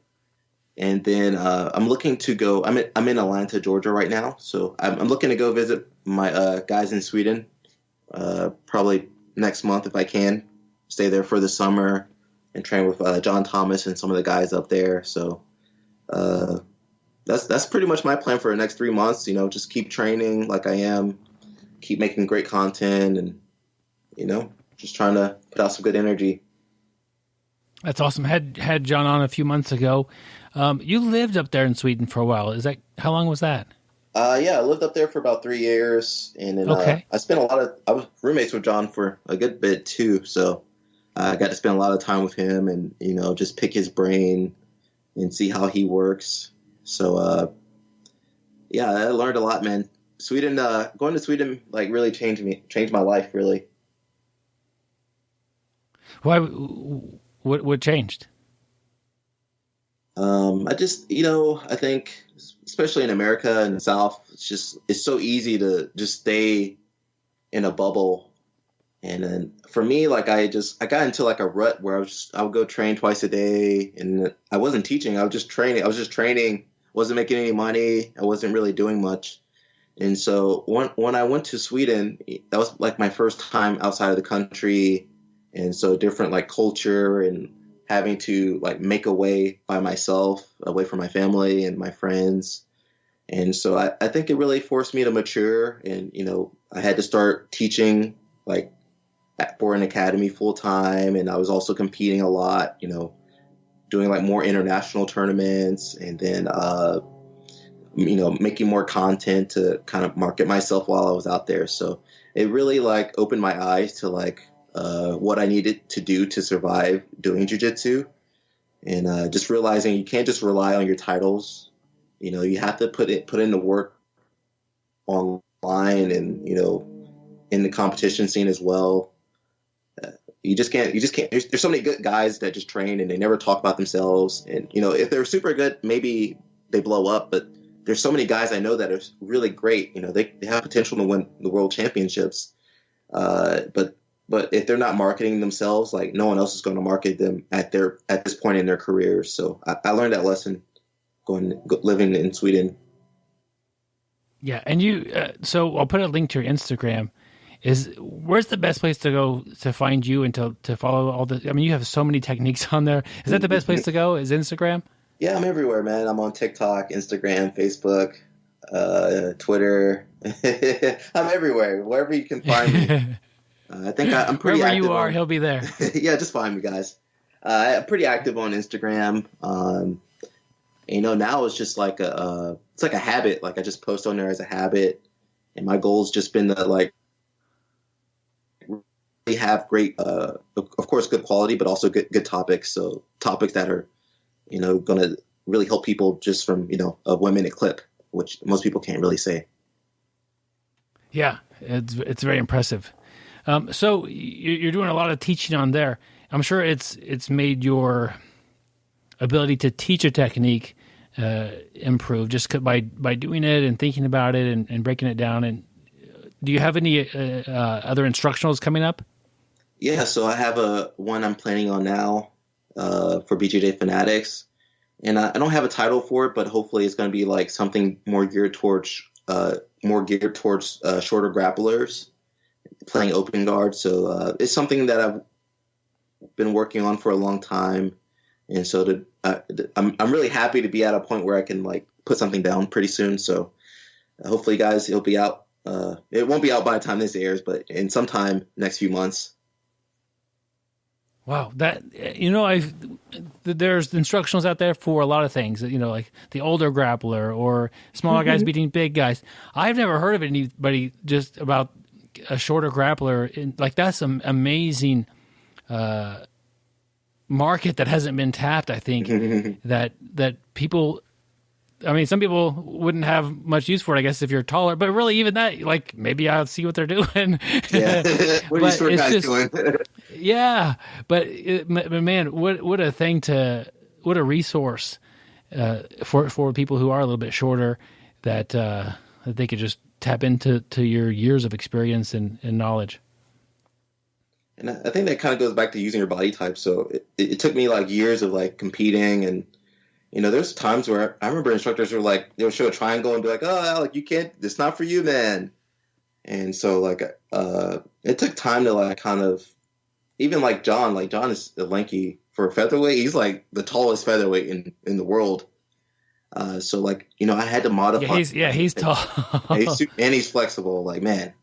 [SPEAKER 5] And then I'm looking to go. I'm in Atlanta, Georgia right now. So I'm looking to go visit my guys in Sweden probably next month if I can. Stay there for the summer and train with John Thomas and some of the guys up there. So that's pretty much my plan for the next 3 months. Just keep training like I am, keep making great content, and just trying to put out some good energy.
[SPEAKER 3] That's awesome. Had John on a few months ago. You lived up there in Sweden for a while. How long was that?
[SPEAKER 5] Yeah, I lived up there for about 3 years, and then I spent I was roommates with John for a good bit too. So I got to spend a lot of time with him, and just pick his brain and see how he works. So yeah, I learned a lot, man. Sweden, going to Sweden, like, really changed my life, really.
[SPEAKER 3] Why? What changed?
[SPEAKER 5] I just, I think, especially in America and the South, it's so easy to just stay in a bubble. And then for me, like, I got into, like, a rut where I would go train twice a day, and I wasn't teaching. I was just training, wasn't making any money. I wasn't really doing much. And so when I went to Sweden, that was, like, my first time outside of the country. And so different, like, culture and having to, like, make a way by myself, away from my family and my friends. And so I think it really forced me to mature. And, I had to start teaching, like, for an academy full time. And I was also competing a lot, doing, like, more international tournaments, and then, making more content to kind of market myself while I was out there. So it really, like, opened my eyes to, like, what I needed to do to survive doing jiu-jitsu, and just realizing you can't just rely on your titles. You have to put in the work online and, in the competition scene as well. You just can't. There's so many good guys that just train and they never talk about themselves. And if they're super good, maybe they blow up. But there's so many guys I know that are really great. They have potential to win the world championships. But if they're not marketing themselves, like no one else is going to market them at this point in their careers. So I learned that lesson living in Sweden.
[SPEAKER 3] Yeah, and so I'll put a link to your Instagram. Where's the best place to go to find you and to follow all the? I mean, you have so many techniques on there. Is that the best place to go? Is Instagram?
[SPEAKER 5] Yeah, I'm everywhere, man. I'm on TikTok, Instagram, Facebook, Twitter. I'm everywhere. Wherever you can find me. I think I'm pretty
[SPEAKER 3] Wherever
[SPEAKER 5] active.
[SPEAKER 3] You are, he'll be there.
[SPEAKER 5] Yeah, just find me, guys. I'm pretty active on Instagram. Now it's just like it's like a habit. Like I just post on there as a habit, and my goal's just been to like really have great, of course, good quality, but also good topics. So topics that are, going to really help people just from a 1 minute clip, which most people can't really say.
[SPEAKER 3] Yeah, it's very impressive. So you're doing a lot of teaching on there. I'm sure it's made your ability to teach a technique improve just by doing it and thinking about it and breaking it down. And do you have any other instructionals coming up?
[SPEAKER 5] Yeah, so I have one I'm planning on now for BjjBrick Fanatics, and I don't have a title for it, but hopefully it's going to be like something more geared towards shorter grapplers playing open guard. So it's something that I've been working on for a long time, and so I'm really happy to be at a point where I can like put something down pretty soon. So hopefully, guys, it'll be out. It won't be out by the time this airs, but in sometime next few months.
[SPEAKER 3] Wow, there's instructionals out there for a lot of things. Like the older grappler or smaller guys beating big guys. I've never heard of anybody just about a shorter grappler. Like that's an amazing market that hasn't been tapped. I think that people. I mean, some people wouldn't have much use for it, I guess, if you're taller. But really, even that, like, maybe I'll see what they're doing.
[SPEAKER 5] Yeah, what are these short guys doing?
[SPEAKER 3] Yeah, but man, what a thing what a resource for people who are a little bit shorter that they could just tap into your years of experience and knowledge.
[SPEAKER 5] And I think that kind of goes back to using your body type. So it took me like years of like competing and. There's times where I remember instructors were like, they would show a triangle and be like, "Oh, Alec, you can't. It's not for you, man." And so like, it took time to like kind of, even like John. Like John is lanky for a featherweight. He's like the tallest featherweight in the world. So like, I had to modify.
[SPEAKER 3] He's tall.
[SPEAKER 5] and he's flexible. Like man.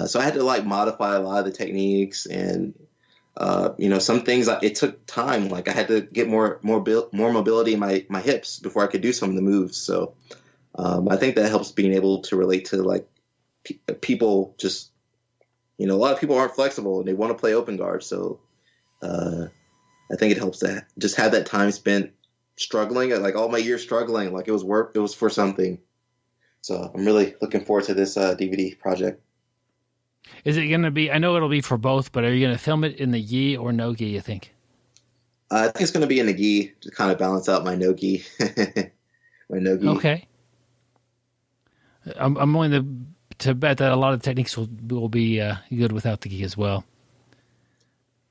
[SPEAKER 5] So I had to like modify a lot of the techniques and. Some things it took time. Like I had to get more mobility in my hips before I could do some of the moves. So I think that helps being able to relate to like people. Just a lot of people aren't flexible and they want to play open guard. So I think it helps to just have that time spent struggling. Like all my years struggling, like it was for something. So I'm really looking forward to this DVD project.
[SPEAKER 3] Is it going to be? I know it'll be for both, but are you going to film it in the gi or no gi? You think?
[SPEAKER 5] I think it's going to be in the gi to kind of balance out my no gi. My no gi.
[SPEAKER 3] Okay. I'm willing to bet that a lot of techniques will be good without the gi as well.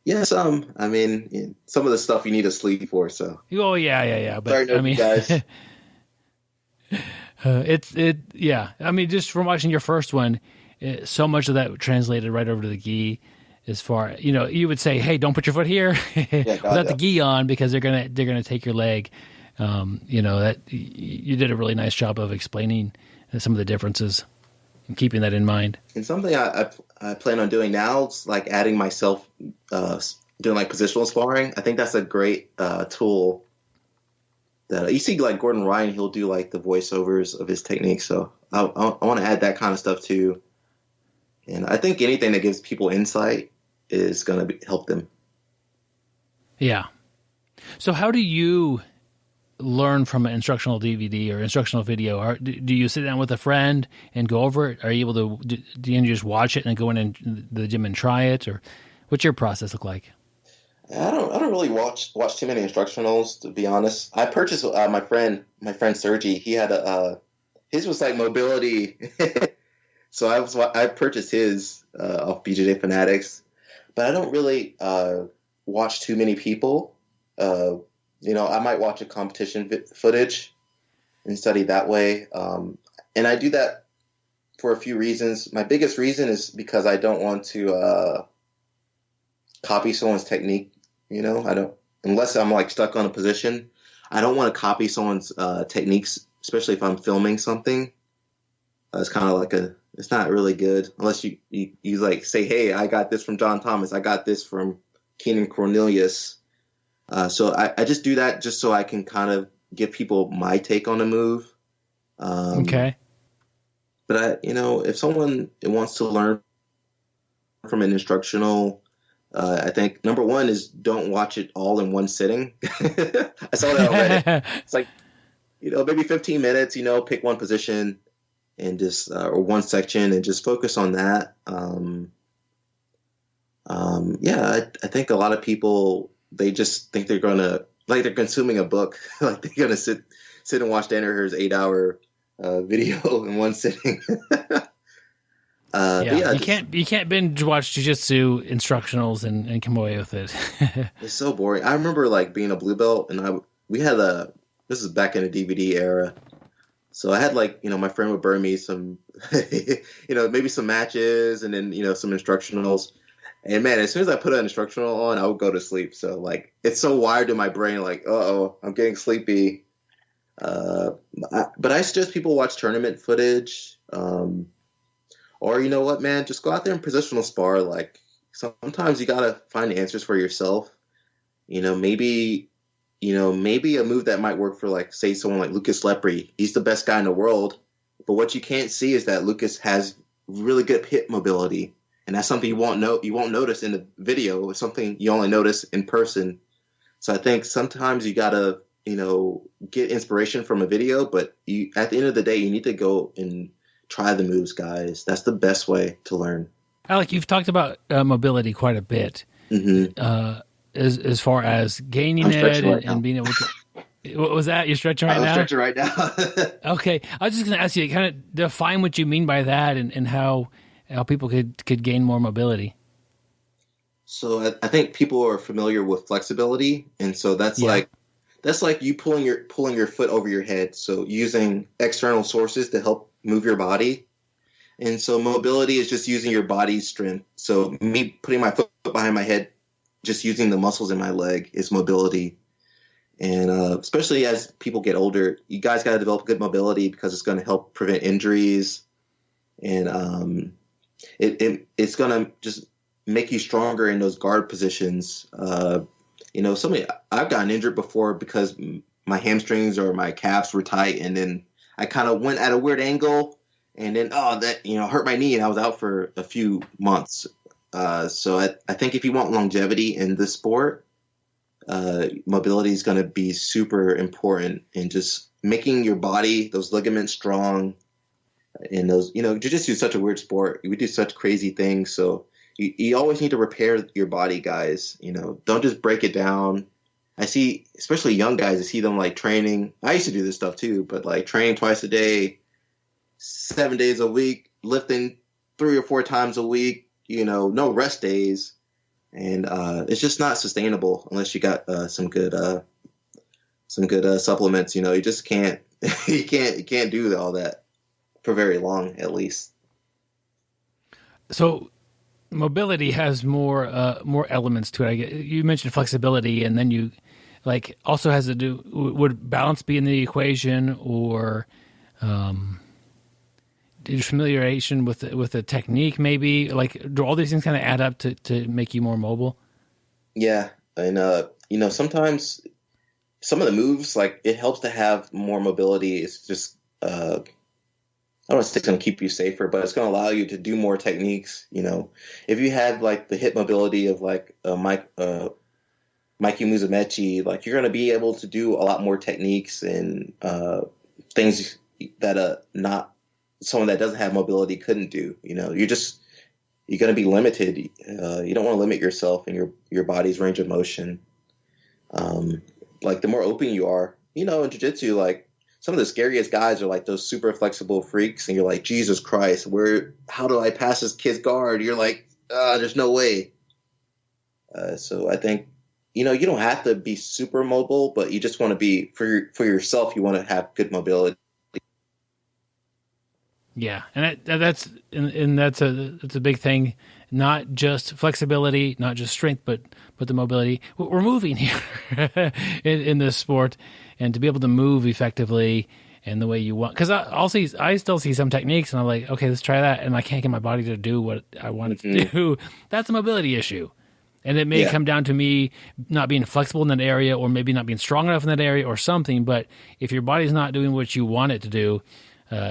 [SPEAKER 5] Yeah, some. I mean, some of the stuff you need a sleeve for. So.
[SPEAKER 3] Oh yeah. But
[SPEAKER 5] sorry,
[SPEAKER 3] I mean,
[SPEAKER 5] guys.
[SPEAKER 3] Yeah. I mean, just from watching your first one. So much of that translated right over to the gi. As far you would say, "Hey, don't put your foot here without the gi on because they're gonna take your leg." That you did a really nice job of explaining some of the differences and keeping that in mind.
[SPEAKER 5] And something I plan on doing now is like adding myself doing like positional sparring. I think that's a great tool. That you see, like Gordon Ryan, he'll do like the voiceovers of his techniques. So I want to add that kind of stuff too. And I think anything that gives people insight is going to help them.
[SPEAKER 3] Yeah. So how do you learn from an instructional DVD or instructional video? Or do you sit down with a friend and go over it? Are you able to? Do you just watch it and go in the gym and try it, or what's your process look like?
[SPEAKER 5] I don't really watch too many instructionals, to be honest. I purchased my friend Sergey. He had his was like mobility, so I purchased his off BjjJ Fanatics, but I don't really watch too many people. I might watch a competition footage and study that way, and I do that for a few reasons. My biggest reason is because I don't want to copy someone's technique. I don't, unless I'm like stuck on a position, I don't want to copy someone's techniques, especially if I'm filming something. It's kind of like it's not really good unless you like say, hey, I got this from John Thomas. I got this from Keenan Cornelius. So I just do that just so I can kind of give people my take on a move.
[SPEAKER 3] Okay.
[SPEAKER 5] But if someone wants to learn from an instructional, I think number one is don't watch it all in one sitting. I saw that already. It's like, maybe 15 minutes, pick one position and just, or one section and just focus on that. I think a lot of people, they just think they're going to, like they're consuming a book, like they're going to sit and watch Danaher's 8-hour video in one sitting.
[SPEAKER 3] You can't binge watch jiu-jitsu instructionals and come away with it.
[SPEAKER 5] It's so boring. I remember like being a blue belt, and we had this is back in the DVD era. So I had like, my friend would burn me some, maybe some matches and then, some instructionals. And man, as soon as I put an instructional on, I would go to sleep. So like, it's so wired in my brain, like, I'm getting sleepy. But I suggest people watch tournament footage. Or you know what, man, just go out there and positional spar. Like sometimes you gotta find answers for yourself. Maybe a move that might work for like, say, someone like Lucas Lepre. He's the best guy in the world. But what you can't see is that Lucas has really good hip mobility. And that's something you won't notice in the video. It's something you only notice in person. So I think sometimes you gotta, get inspiration from a video, but at the end of the day, you need to go and try the moves, guys. That's the best way to learn.
[SPEAKER 3] Alec, you've talked about mobility quite a bit.
[SPEAKER 5] Mm-hmm.
[SPEAKER 3] As far as gaining it and being able to. What was that? You're stretching right now?
[SPEAKER 5] I'm stretching right now.
[SPEAKER 3] Okay. I was just going to ask you, kind of define what you mean by that and how people could gain more mobility.
[SPEAKER 5] So I think people are familiar with flexibility, and so that's like you pulling your foot over your head. So using external sources to help move your body. And so mobility is just using your body's strength. So me putting my foot behind my head, just using the muscles in my leg is mobility. And especially as people get older, you guys got to develop good mobility because it's going to help prevent injuries. And it's going to just make you stronger in those guard positions. I've gotten injured before because my hamstrings or my calves were tight, and then I kind of went at a weird angle, and then hurt my knee, and I was out for a few months. So I think if you want longevity in this sport, mobility is going to be super important in just making your body, those ligaments strong. And those, jiu-jitsu is such a weird sport. We do such crazy things, so you always need to repair your body, guys. Don't just break it down. I see, especially young guys, I see them like training. I used to do this stuff too, but like training twice a day, 7 days a week, lifting 3 or 4 times a week, no rest days. And it's just not sustainable unless you got some good supplements. You just can't, you can't do all that for very long, at least.
[SPEAKER 3] So mobility has more elements to it. You mentioned flexibility, and then you also has to do. Would balance be in the equation, or familiarization with the technique? Maybe do all these things kind of add up to make you more mobile? Yeah,
[SPEAKER 5] and sometimes some of the moves, like, it helps to have more mobility. It's just I don't want to say it's going to keep you safer, but it's going to allow you to do more techniques. If you had like the hip mobility of like Mikey Musumeci, like you're going to be able to do a lot more techniques and things that not someone that doesn't have mobility couldn't do. You know, you're going to be limited. You don't want to limit yourself and your body's range of motion. Like the more open you are, you know, in jiu-jitsu, like some of the scariest guys are like those super flexible freaks, and you're like, Jesus Christ, how do I pass this kid's guard? You're like, there's no way. So I think, you know, you don't have to be super mobile, but you just want to be for yourself. You want to have good mobility.
[SPEAKER 3] Yeah, and that's a big thing. Not just flexibility, not just strength, but the mobility. We're moving here in this sport, and to be able to move effectively and the way you want. Because I still see some techniques, and I'm like, okay, let's try that, and I can't get my body to do what I want it to do. That's a mobility issue. And it may come down to me not being flexible in that area, or maybe not being strong enough in that area or something. But if your body's not doing what you want it to do,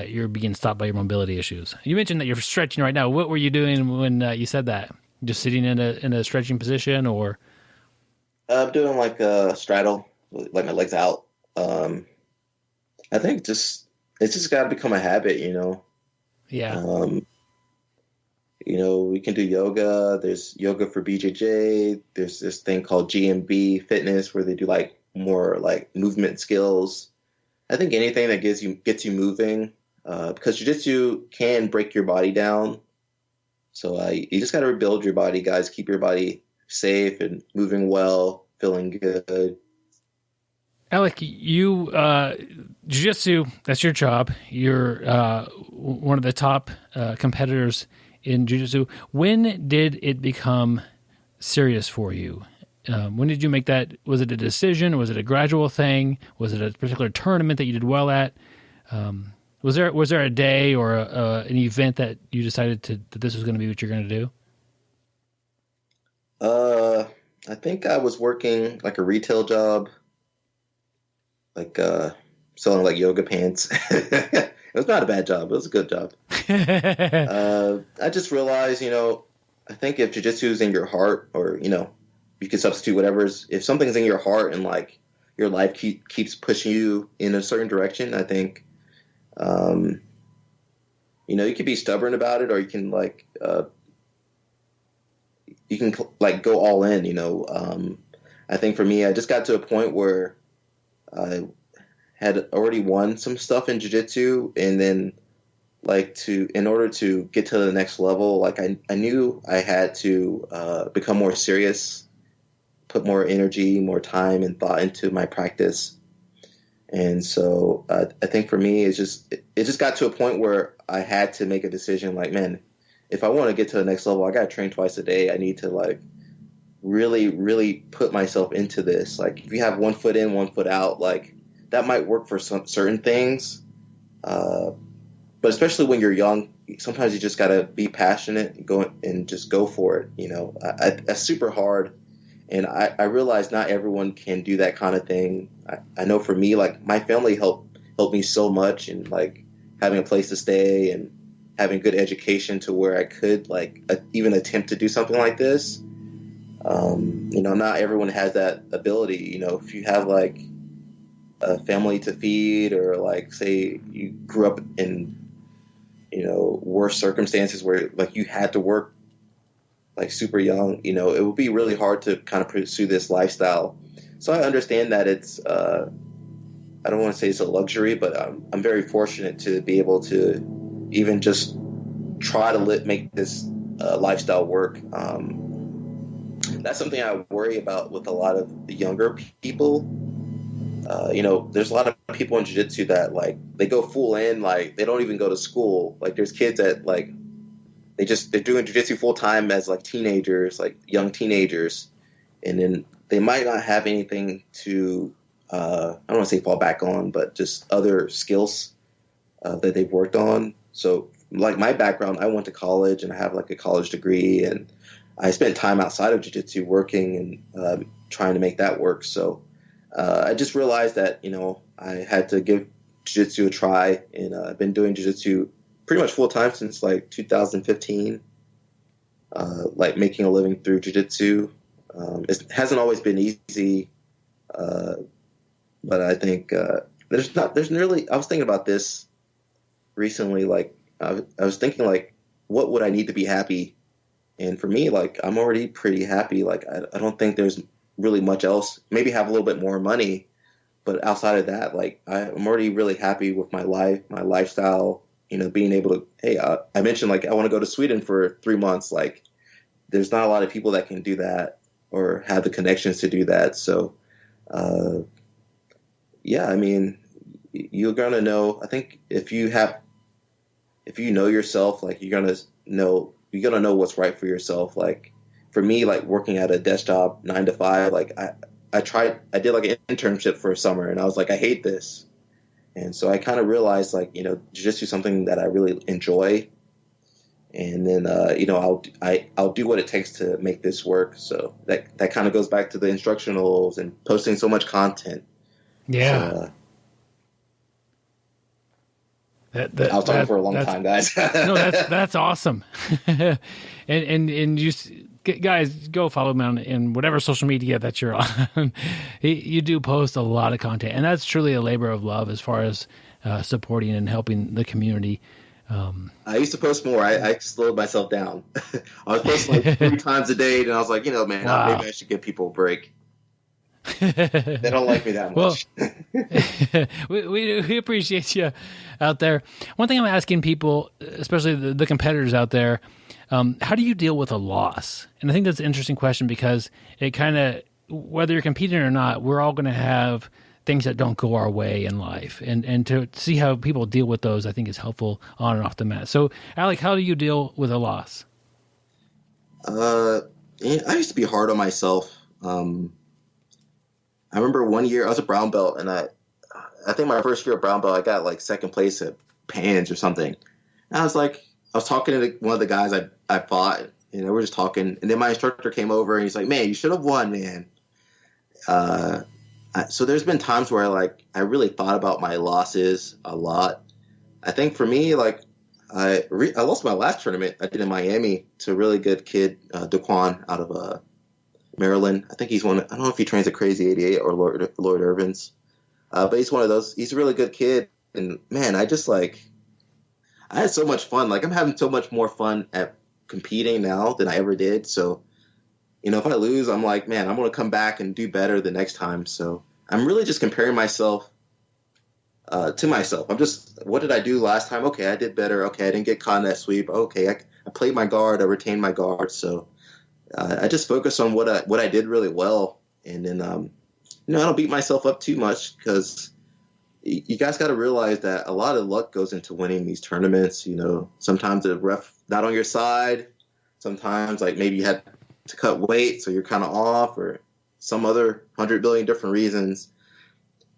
[SPEAKER 3] you're being stopped by your mobility issues. You mentioned that you're stretching right now. What were you doing when you said that? Just sitting in a stretching position, or?
[SPEAKER 5] I'm doing like a straddle, like my legs out. I think it's just got to become a habit, you know?
[SPEAKER 3] Yeah.
[SPEAKER 5] You know, we can do yoga. There's yoga for BJJ. There's this thing called GMB fitness where they do like more like movement skills. I think anything that gets you moving, because jiu-jitsu can break your body down. So you just got to rebuild your body, guys. Keep your body safe and moving well, feeling good.
[SPEAKER 3] Alec, you jiu-jitsu, that's your job. You're one of the top competitors in jiu-jitsu. When did it become serious for you? When did you make that? Was it a decision? Was it a gradual thing? Was it a particular tournament that you did well at? Was there a day or an event that you decided that this was going to be what you're going to do?
[SPEAKER 5] I think I was working like a retail job, like selling like yoga pants. It was not a bad job. It was a good job. I just realized, you know, I think if jiu-jitsu is in your heart, or, you know, you can substitute whatever's, if something's in your heart and like your life keeps pushing you in a certain direction, I think, you know, you can be stubborn about it, or you can go all in, you know. I think for me, I just got to a point where I had already won some stuff in jiu-jitsu, and then in order to get to the next level, like I knew I had to become more serious, put more energy, more time and thought into my practice. And so I think for me, it just got to a point where I had to make a decision, like, man, if I want to get to the next level, I got to train twice a day. I need to like really, really put myself into this. Like if you have 1 foot in, 1 foot out, like that might work for some certain things. But especially when you're young, sometimes you just got to be passionate and just go for it. You know, that's super hard. And I realize not everyone can do that kind of thing. I know for me, like my family helped me so much, and like having a place to stay and having good education to where I could like even attempt to do something like this. You know, not everyone has that ability. You know, if you have like a family to feed, or like say you grew up in, you know, worse circumstances where like you had to work like super young, you know, it would be really hard to kind of pursue this lifestyle. So I understand that it's, I don't want to say it's a luxury, but I'm very fortunate to be able to even just try to make this lifestyle work. That's something I worry about with a lot of the younger people. You know, there's a lot of people in jiu-jitsu that like they go full in, like they don't even go to school. Like there's kids that like they're doing jiu-jitsu full time as like teenagers, like young teenagers, and then they might not have anything to I don't want to say fall back on, but just other skills that they've worked on. So like my background, I went to college and I have like a college degree, and I spent time outside of jiu-jitsu working and trying to make that work. So I just realized that, you know, I had to give jiu-jitsu a try, and I've been doing jiu-jitsu pretty much full time since like 2015, like making a living through jiu-jitsu. It hasn't always been easy, but I think there's really. I was thinking about this recently. Like I was thinking, like, what would I need to be happy? And for me, like, I'm already pretty happy. Like I don't think there's really much else. Maybe have a little bit more money, but outside of that, like I'm already really happy with my life, my lifestyle. You know, being able to. Hey, I mentioned like I want to go to Sweden for 3 months. Like, there's not a lot of people that can do that or have the connections to do that. So, yeah, I mean, you're gonna know. I think if you know yourself, like you're gonna know what's right for yourself. Like for me, like working at a desk job 9 to 5, like I did like an internship for a summer, and I was like, I hate this. And so I kind of realized, like, you know, jiu-jitsu is something that I really enjoy. And then, you know, I'll do what it takes to make this work. So that kind of goes back to the instructionals and posting so much content.
[SPEAKER 3] Yeah.
[SPEAKER 5] I was talking for a long time, guys.
[SPEAKER 3] No, that's awesome. and you guys, go follow him on in whatever social media that you're on. You do post a lot of content, and that's truly a labor of love as far as supporting and helping the community.
[SPEAKER 5] I used to post more. I slowed myself down. I was posting like 3 times a day, and I was like, you know, man, maybe I should give people a break. They don't like me that much.
[SPEAKER 3] Well, we appreciate you out there. One thing I'm asking people, especially the competitors out there, how do you deal with a loss? And I think that's an interesting question because it kind of, whether you're competing or not, we're all going to have things that don't go our way in life. And to see how people deal with those, I think is helpful on and off the mat. So, Alec, how do you deal with a loss?
[SPEAKER 5] I used to be hard on myself. I remember one year I was a brown belt, and I think my first year at brown belt, I got like second place at Pans or something. And I was talking to one of the guys I fought, and we were just talking. And then my instructor came over, and he's like, "Man, you should have won, man." So there's been times where I really thought about my losses a lot. I think for me, like I lost my last tournament I did in Miami to a really good kid, Daquan out of Maryland. I think he's one. I don't know if he trains at Crazy 88 or Lloyd Irvin's, but he's one of those. He's a really good kid, and man, I had so much fun. Like I'm having so much more fun at competing now than I ever did. So, you know, if I lose, I'm like, man, I'm going to come back and do better the next time. So I'm really just comparing myself to myself. I'm just, what did I do last time? Okay, I did better. Okay, I didn't get caught in that sweep. Okay, I played my guard. I retained my guard. So I just focus on what I did really well, and then you know, I don't beat myself up too much because you guys got to realize that a lot of luck goes into winning these tournaments. You know, sometimes the ref not on your side. Sometimes like maybe you had to cut weight, so you're kind of off, or some other 100 billion different reasons.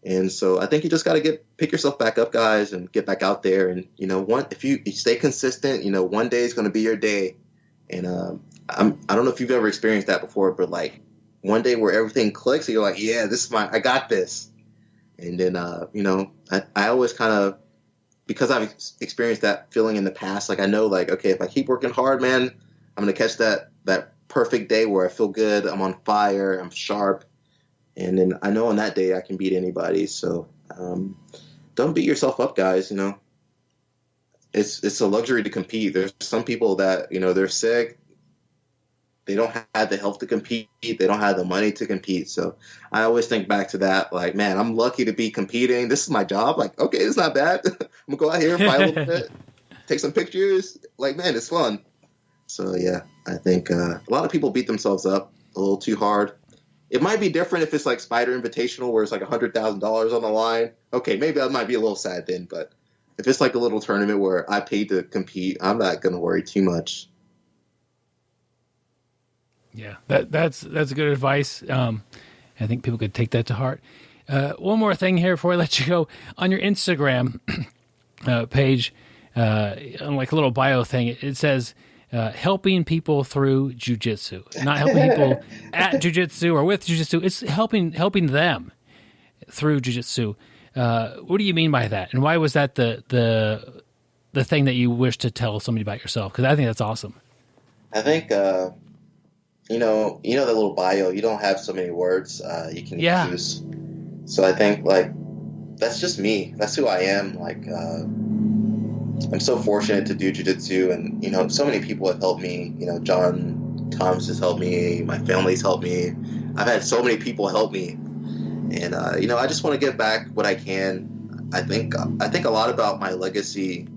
[SPEAKER 5] And so I think you just got to pick yourself back up, guys, and get back out there. And you know, if you stay consistent, you know, one day is going to be your day. And I don't know if you've ever experienced that before, but like one day where everything clicks and you're like, yeah, I got this. And then, you know, I always kind of, because I've experienced that feeling in the past, like I know like, okay, if I keep working hard, man, I'm going to catch that perfect day where I feel good. I'm on fire. I'm sharp. And then I know on that day I can beat anybody. So don't beat yourself up, guys. You know, it's a luxury to compete. There's some people that, you know, they're sick. They don't have the health to compete. They don't have the money to compete. So I always think back to that. Like, man, I'm lucky to be competing. This is my job. Like, okay, it's not bad. I'm going to go out here, fight a little bit, take some pictures. Like, man, it's fun. So, yeah, I think a lot of people beat themselves up a little too hard. It might be different if it's like Spider Invitational where it's like $100,000 on the line. Okay, maybe I might be a little sad then. But if it's like a little tournament where I paid to compete, I'm not going to worry too much.
[SPEAKER 3] Yeah, that's good advice. I think people could take that to heart. One more thing here before I let you go. On your Instagram page, on like a little bio thing, it says helping people through jiu-jitsu. Not helping people at jiu-jitsu or with jiu-jitsu. It's helping them through jiu-jitsu. What do you mean by that? And why was that the thing that you wish to tell somebody about yourself? Because I think that's awesome.
[SPEAKER 5] I think the little bio, you don't have so many words you can use. So I think like that's just me. That's who I am. Like I'm so fortunate to do jiu-jitsu, and so many people have helped me. John Thomas has helped me. My family's helped me. I've had so many people help me, and I just want to give back what I can. I think a lot about my legacy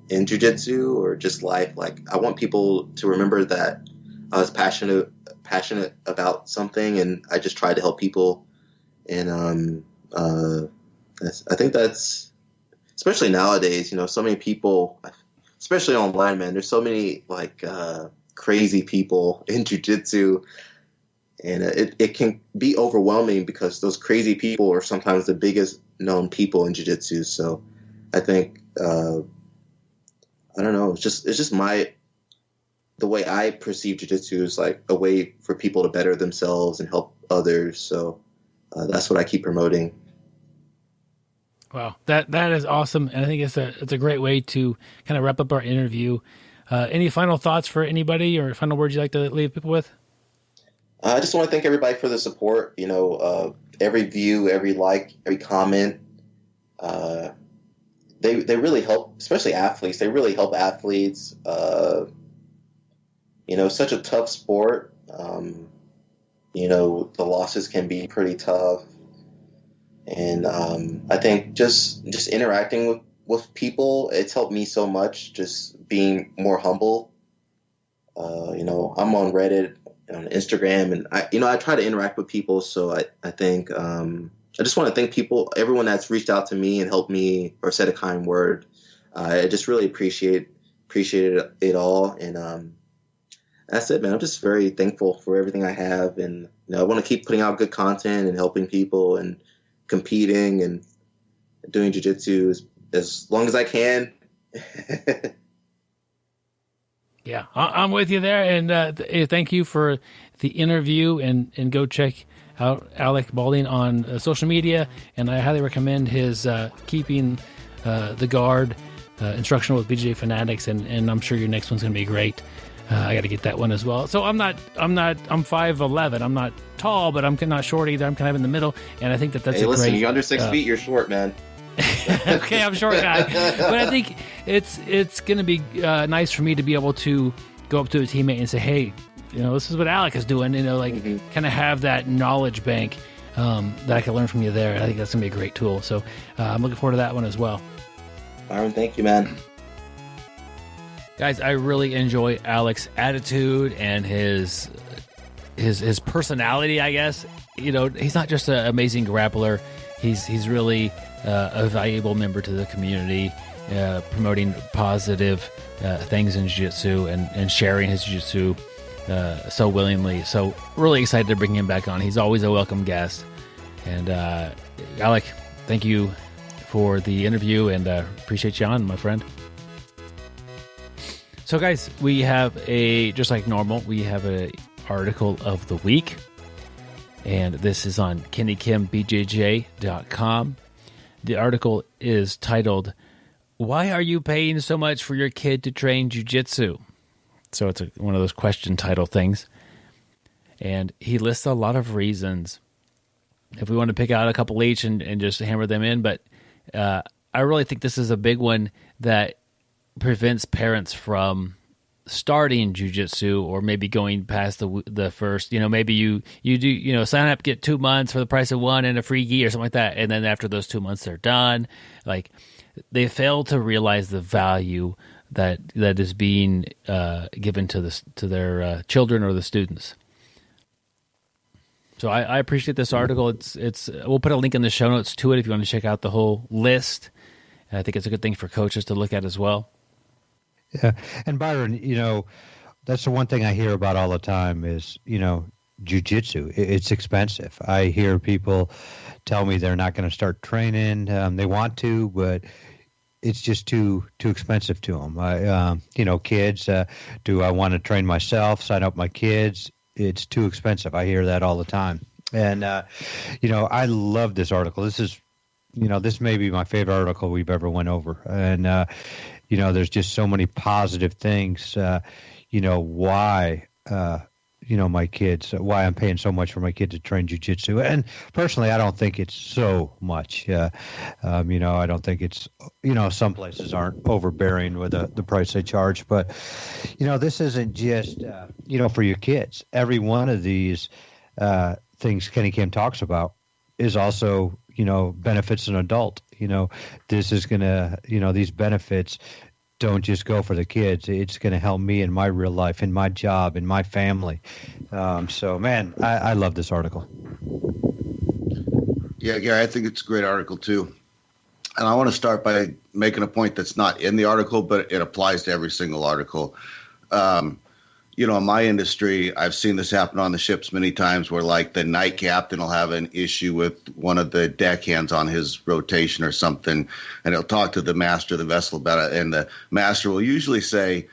[SPEAKER 5] in jiu-jitsu or just life. Like I want people to remember that I was passionate about something, and I just tried to help people. And I think that's, especially nowadays, so many people, especially online, man, there's so many like crazy people in jiu-jitsu, and it can be overwhelming because those crazy people are sometimes the biggest known people in jiu-jitsu. So I think I don't know, it's just the way I perceive jiu-jitsu is like a way for people to better themselves and help others. So that's what I keep promoting.
[SPEAKER 6] Wow, that is awesome, and I think it's a great way to kind of wrap up our interview. Any final thoughts for anybody, or final words you'd like to leave people with?
[SPEAKER 5] I just want to thank everybody for the support. Every view, every like, every comment, they really help, especially athletes. They really help athletes. Such a tough sport. The losses can be pretty tough. And I think just interacting with people, it's helped me so much, just being more humble. I'm on Reddit, on Instagram, and I try to interact with people. So I think I just want to thank everyone that's reached out to me and helped me or said a kind word. I just really appreciated it all. And that's it, man. I'm just very thankful for everything I have. And I want to keep putting out good content and helping people and competing and doing jiu-jitsu as long as I can.
[SPEAKER 6] Yeah, I'm with you there. And thank you for the interview, and go check out Alec Baulding on social media. And I highly recommend his Keeping the Guard instructional with BjjBrick Fanatics. And I'm sure your next one's going to be great. I got to get that one as well. So I'm 5'11". I'm not tall, but I'm not short either. I'm kind of in the middle, and I think that's
[SPEAKER 5] hey, listen,
[SPEAKER 6] great.
[SPEAKER 5] You're under 6 feet. You're short, man.
[SPEAKER 6] Okay, I'm a short guy, but I think it's going to be nice for me to be able to go up to a teammate and say, "Hey, this is what Alec is doing." Kind of have that knowledge bank that I can learn from you there. I think that's going to be a great tool. So I'm looking forward to that one as well.
[SPEAKER 5] Byron, thank you, man.
[SPEAKER 3] Guys, I really enjoy Alec's attitude and his personality, I guess. He's not just an amazing grappler. He's really a valuable member to the community, promoting positive things in jiu-jitsu and sharing his jiu-jitsu so willingly. So really excited to bring him back on. He's always a welcome guest. And Alec, thank you for the interview, and appreciate you on, my friend. So guys, we have just like normal, we have a article of the week, and this is on KennyKimBJJ.com. The article is titled, "Why are you paying so much for your kid to train jiu-jitsu?" So it's one of those question title things. And he lists a lot of reasons. If we want to pick out a couple each and just hammer them in, but I really think this is a big one that prevents parents from starting jiu-jitsu, or maybe going past the first, maybe you do, sign up, get 2 months for the price of one and a free gi or something like that. And then after those 2 months, they're done. Like, they fail to realize the value that is being given to their children or the students. So I appreciate this article. It's we'll put a link in the show notes to it if you want to check out the whole list. And I think it's a good thing for coaches to look at as well.
[SPEAKER 4] Yeah. And Byron, that's the one thing I hear about all the time is, jiu-jitsu. It's expensive. I hear people tell me they're not going to start training. They want to, but it's just too expensive to them. Kids, do I want to train myself, sign up my kids? It's too expensive. I hear that all the time. And, I love this article. This is, this may be my favorite article we've ever went over. And, there's just so many positive things, why my kids, why I'm paying so much for my kid to train jiu-jitsu. And personally, I don't think it's so much. I don't think it's, some places aren't overbearing with the price they charge. But, this isn't just, for your kids. Every one of these things Kenny Kim talks about is also, benefits an adult. This is going to, these benefits don't just go for the kids. It's going to help me in my real life, in my job, in my family. So, man, I love this article.
[SPEAKER 2] Yeah, Gary, I think it's a great article, too. And I want to start by making a point that's not in the article, but it applies to every single article. In my industry, I've seen this happen on the ships many times where, like, the night captain will have an issue with one of the deckhands on his rotation or something, and he'll talk to the master of the vessel about it, and the master will usually say,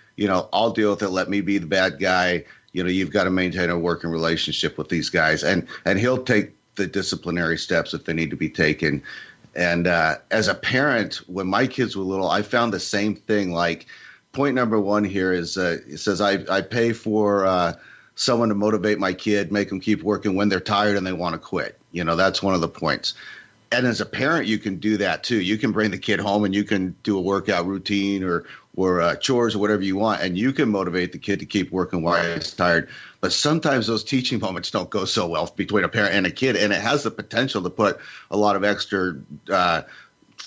[SPEAKER 2] I'll deal with it, let me be the bad guy, you've got to maintain a working relationship with these guys, and he'll take the disciplinary steps if they need to be taken. And as a parent, when my kids were little, I found the same thing. Like, point number one here is it says I pay for someone to motivate my kid, make them keep working when they're tired and they want to quit. That's one of the points. And as a parent, you can do that too. You can bring the kid home and you can do a workout routine or chores or whatever you want, and you can motivate the kid to keep working while he's tired. But sometimes those teaching moments don't go so well between a parent and a kid, and it has the potential to put a lot of extra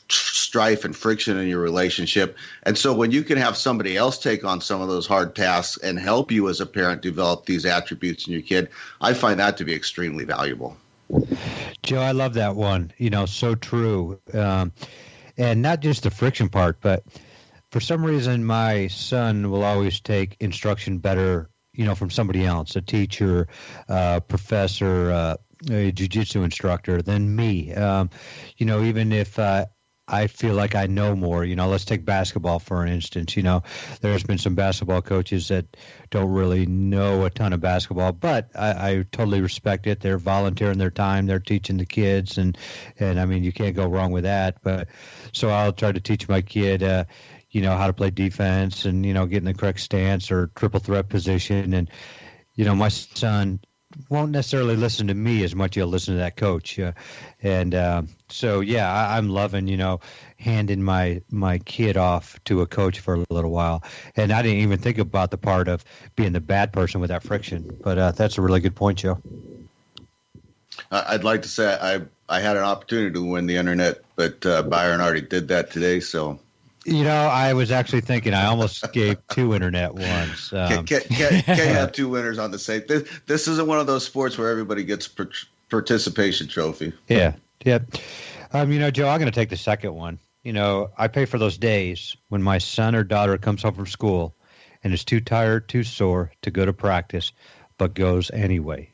[SPEAKER 2] strife and friction in your relationship. And so when you can have somebody else take on some of those hard tasks and help you as a parent develop these attributes in your kid, I find that to be extremely valuable.
[SPEAKER 4] Joe, I love that one. So true. And not just the friction part, but for some reason, my son will always take instruction better, from somebody else, a teacher, professor, a jiu-jitsu instructor than me. Even if I feel like I know more. Let's take basketball, for instance. There's been some basketball coaches that don't really know a ton of basketball, but I totally respect it. They're volunteering their time. They're teaching the kids, and I mean, you can't go wrong with that. But so I'll try to teach my kid, how to play defense and, get in the correct stance or triple threat position. And, my son won't necessarily listen to me as much as he'll listen to that coach. I'm loving, handing my kid off to a coach for a little while. And I didn't even think about the part of being the bad person with that friction. But that's a really good point, Joe.
[SPEAKER 2] I'd like to say I had an opportunity to win the internet, but Byron already did that today, so...
[SPEAKER 4] I was actually thinking I almost gave 2 internet ones.
[SPEAKER 2] Can't have 2 winners on the same. This isn't one of those sports where everybody gets participation trophy.
[SPEAKER 4] Yeah. Joe, I'm going to take the second one. I pay for those days when my son or daughter comes home from school and is too tired, too sore to go to practice, but goes anyway.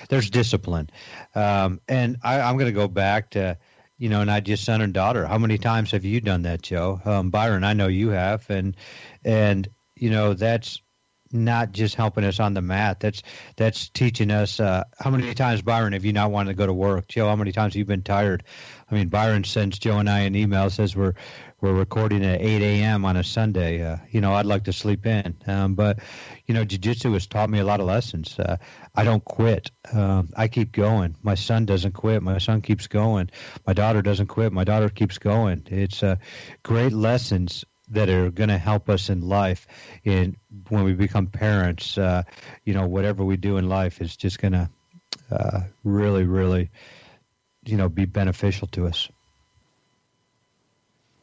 [SPEAKER 4] There's discipline. And I'm going to go back to, not just son and daughter. How many times have you done that, Joe? Byron, I know you have. And that's not just helping us on the mat. That's teaching us. How many times, Byron, have you not wanted to go to work? Joe, how many times have you been tired? I mean, Byron sends Joe and I an email, says we're recording at 8 a.m. on a Sunday. I'd like to sleep in. But jiu-jitsu has taught me a lot of lessons. I don't quit. I keep going. My son doesn't quit. My son keeps going. My daughter doesn't quit. My daughter keeps going. It's great lessons that are going to help us in life. When we become parents, whatever we do in life is just going to really, really, be beneficial to us.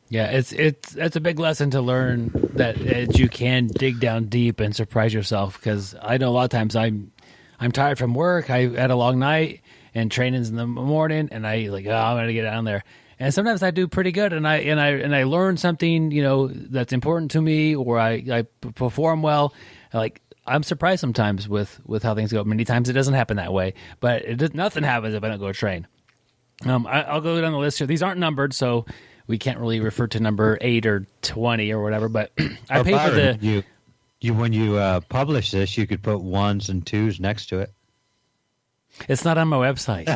[SPEAKER 3] Yeah, it's a big lesson to learn that you can dig down deep and surprise yourself, because I know a lot of times I'm tired from work. I had a long night and training's in the morning, and I'm gonna get down there. And sometimes I do pretty good, and I learn something that's important to me, or I perform well. Like, I'm surprised sometimes with how things go. Many times it doesn't happen that way, but nothing happens if I don't go train. I'll go down the list here. These aren't numbered, so we can't really refer to number 8 or 20 or whatever, but I pay for the...
[SPEAKER 4] When you publish this, you could put 1s and 2s next to it.
[SPEAKER 3] It's not on my website.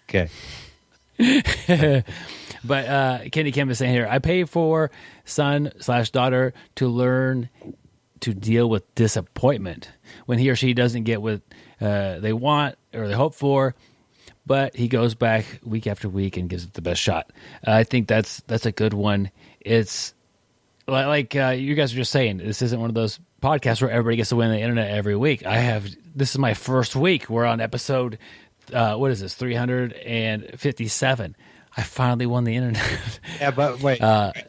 [SPEAKER 4] Okay.
[SPEAKER 3] But Kenny Kim is saying here, I pay for son/daughter to learn to deal with disappointment when he or she doesn't get what they want or they hope for, but he goes back week after week and gives it the best shot. I think that's a good one. It's like you guys were just saying, this isn't one of those podcasts where everybody gets to win the internet every week. This is my first week. We're on episode, what is this, 357. I finally won the internet.
[SPEAKER 4] Yeah, but wait,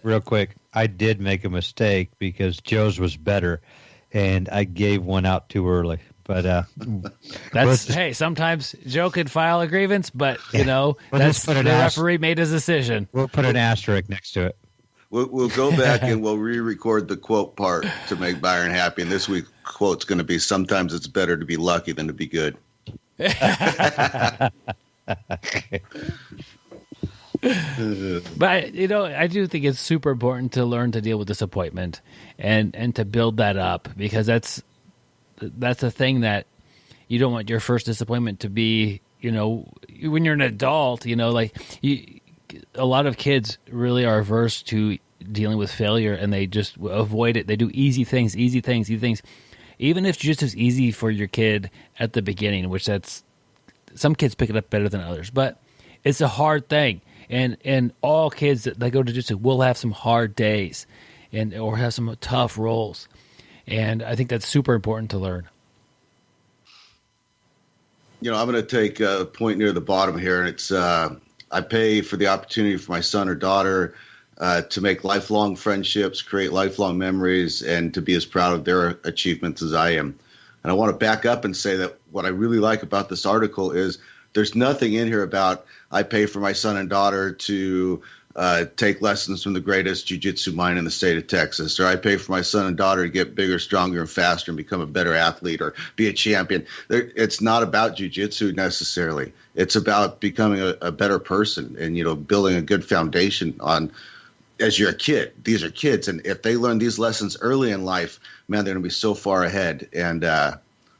[SPEAKER 4] real quick. I did make a mistake because Joe's was better, and I gave one out too early. But
[SPEAKER 3] hey, sometimes Joe could file a grievance, but that's the referee made his decision.
[SPEAKER 4] We'll put an asterisk next to it.
[SPEAKER 2] We'll go back and we'll re-record the quote part to make Byron happy. And this week's quote's going to be, sometimes it's better to be lucky than to be good.
[SPEAKER 3] But I do think it's super important to learn to deal with disappointment and to build that up, because that's a thing that you don't want your first disappointment to be, when you're an adult, a lot of kids really are averse to dealing with failure, and they just avoid it. They do easy things. Even if jiu-jitsu is easy for your kid at the beginning, which some kids pick it up better than others, but it's a hard thing. And all kids that go to jiu-jitsu will have some hard days or have some tough rolls. And I think that's super important to learn.
[SPEAKER 2] I'm going to take a point near the bottom here, and it's I pay for the opportunity for my son or daughter to make lifelong friendships, create lifelong memories, and to be as proud of their achievements as I am. And I want to back up and say that what I really like about this article is there's nothing in here about I pay for my son and daughter to take lessons from the greatest jiu-jitsu mind in the state of Texas, or I pay for my son and daughter to get bigger, stronger, and faster and become a better athlete or be a champion. It's not about jiu-jitsu necessarily. It's about becoming a better person and, building a good foundation on as you're a kid. These are kids, and if they learn these lessons early in life, man, they're going to be so far ahead. And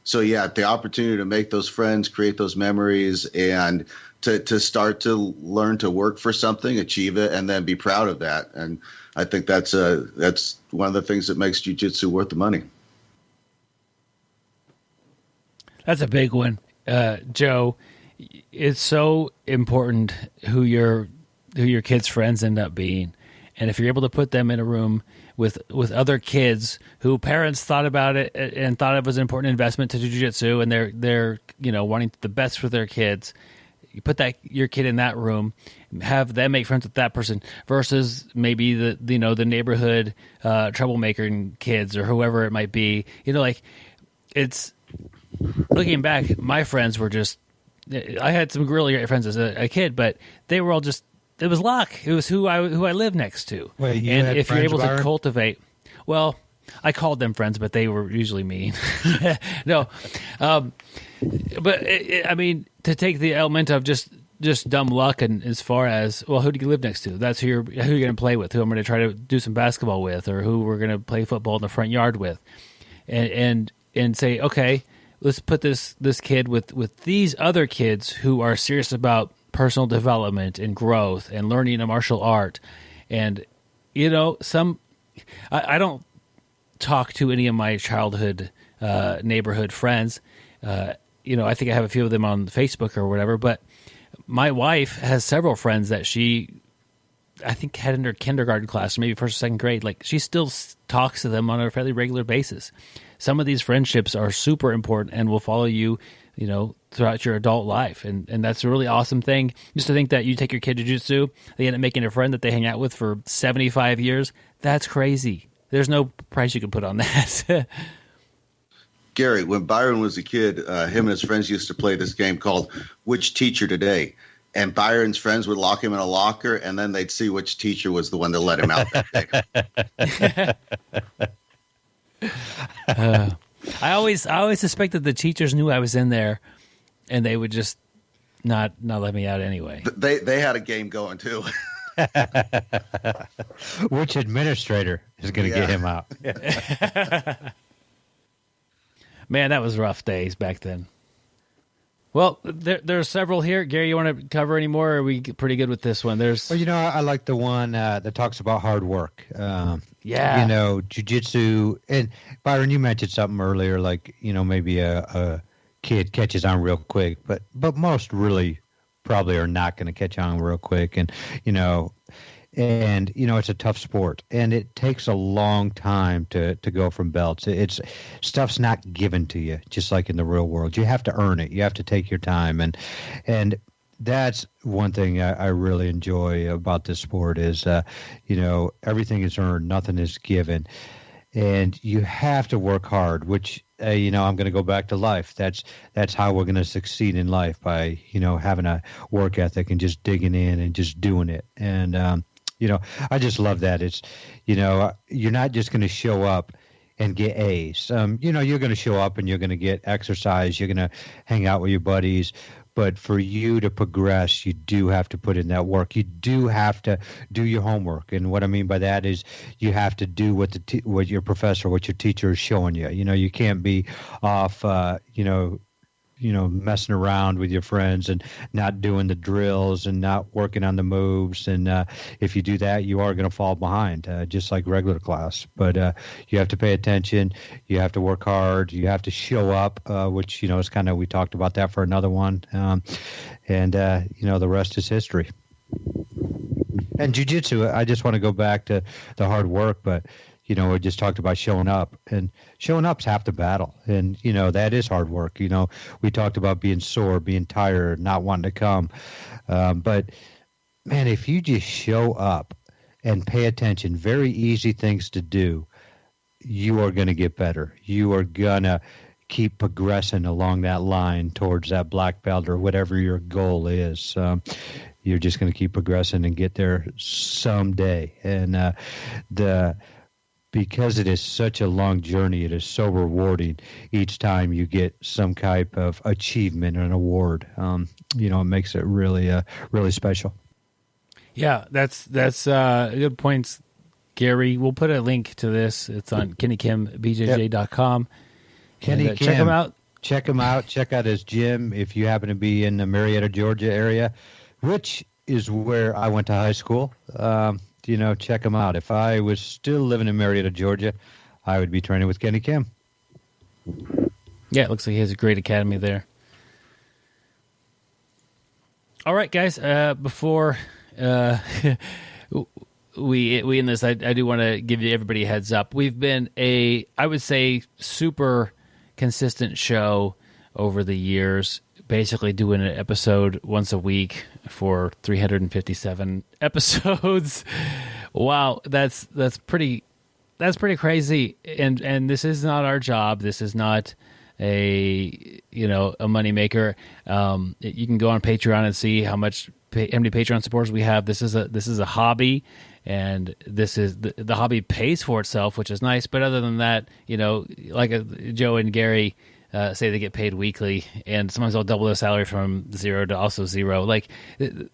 [SPEAKER 2] so, yeah, the opportunity to make those friends, create those memories, and to start to learn to work for something, achieve it, and then be proud of that. And I think that's one of the things that makes jiu-jitsu worth the money.
[SPEAKER 3] That's a big one, Joe. It's so important who your kids' friends end up being, and if you're able to put them in a room with other kids who parents thought about it and thought it was an important investment to jiu-jitsu, and they're wanting the best for their kids. You put your kid in that room, have them make friends with that person versus maybe the neighborhood troublemaker kids or whoever it might be. It's looking back, my friends were just. I had some really great friends as a kid, but they were all just. It was luck. It was who I live next to.
[SPEAKER 4] Wait,
[SPEAKER 3] and if
[SPEAKER 4] friends,
[SPEAKER 3] you're able
[SPEAKER 4] Byron?
[SPEAKER 3] to cultivate, well, I called them friends, but they were usually mean. No. But to take the element of just dumb luck, and as far as, well, who do you live next to? That's who you're going to play with, who I'm going to try to do some basketball with, or who we're going to play football in the front yard with, and say, okay, let's put this kid with these other kids who are serious about personal development and growth and learning a martial art, and I don't talk to any of my childhood neighborhood friends. I think I have a few of them on Facebook or whatever, but my wife has several friends that she, I think, had in her kindergarten class, or maybe first or second grade. Like, she still talks to them on a fairly regular basis. Some of these friendships are super important and will follow you, throughout your adult life. And that's a really awesome thing. Just to think that you take your kid to jiu-jitsu, they end up making a friend that they hang out with for 75 years. That's crazy. There's no price you can put on that.
[SPEAKER 2] Gary, when Byron was a kid, him and his friends used to play this game called Which Teacher Today? And Byron's friends would lock him in a locker, and then they'd see which teacher was the one that let him out that day.
[SPEAKER 3] I always suspected the teachers knew I was in there, and they would just not let me out anyway.
[SPEAKER 2] They had a game going, too.
[SPEAKER 4] Which administrator is going to get him out?
[SPEAKER 3] Man, that was rough days back then.
[SPEAKER 6] Well, there are several here. Gary, you want to cover any more? Or are we pretty good with this one? Well,
[SPEAKER 4] I like the one that talks about hard work.
[SPEAKER 6] Yeah.
[SPEAKER 4] Jiu-jitsu. And Byron, you mentioned something earlier, like, maybe a kid catches on real quick, but most really probably are not going to catch on real quick. And, it's a tough sport, and it takes a long time to go from belts. Stuff's not given to you, just like in the real world. You have to earn it. You have to take your time, and that's one thing I really enjoy about this sport is, everything is earned, nothing is given, and you have to work hard. Which I'm going to go back to life. That's how we're going to succeed in life, by having a work ethic and just digging in and just doing it. And I just love that. It's, you're not just going to show up and get A's. You're going to show up and you're going to get exercise. You're going to hang out with your buddies. But for you to progress, you do have to put in that work. You do have to do your homework. And what I mean by that is you have to do what your professor, what your teacher is showing you. You can't be off, messing around with your friends and not doing the drills and not working on the moves. And if you do that, you are going to fall behind, just like regular class. But you have to pay attention. You have to work hard. You have to show up, which, is kind of, we talked about that for another one. The rest is history. And jiu-jitsu, I just want to go back to the hard work, but we just talked about showing up, and showing up's half the battle. And, that is hard work. We talked about being sore, being tired, not wanting to come. But, man, if you just show up and pay attention, very easy things to do, you are going to get better. You are going to keep progressing along that line towards that black belt or whatever your goal is. You're just going to keep progressing and get there someday. And because it is such a long journey, it is so rewarding each time you get some type of achievement or an award. It makes it really, really special.
[SPEAKER 6] Yeah, that's good points, Gary. We'll put a link to this. It's on KennyKimBJJ.com.
[SPEAKER 4] Kenny Kim,
[SPEAKER 6] check him out.
[SPEAKER 4] Check him out. Check out his gym if you happen to be in the Marietta, Georgia area, which is where I went to high school. Check him out. If I was still living in Marietta, Georgia, I would be training with Kenny Kim.
[SPEAKER 6] Yeah, it looks like he has a great academy there. All right, guys. Before we end this, I do want to give everybody a heads up. We've been I would say, super consistent show over the years, basically doing an episode once a week for 357 episodes. Wow, that's pretty crazy. And this is not our job. This is not a money maker. You can go on Patreon and see how many Patreon supporters we have. This is a hobby, and this is the hobby pays for itself, which is nice. But other than that, like Joe and Gary say, they get paid weekly, and sometimes they'll double their salary from 0 to also 0. Like,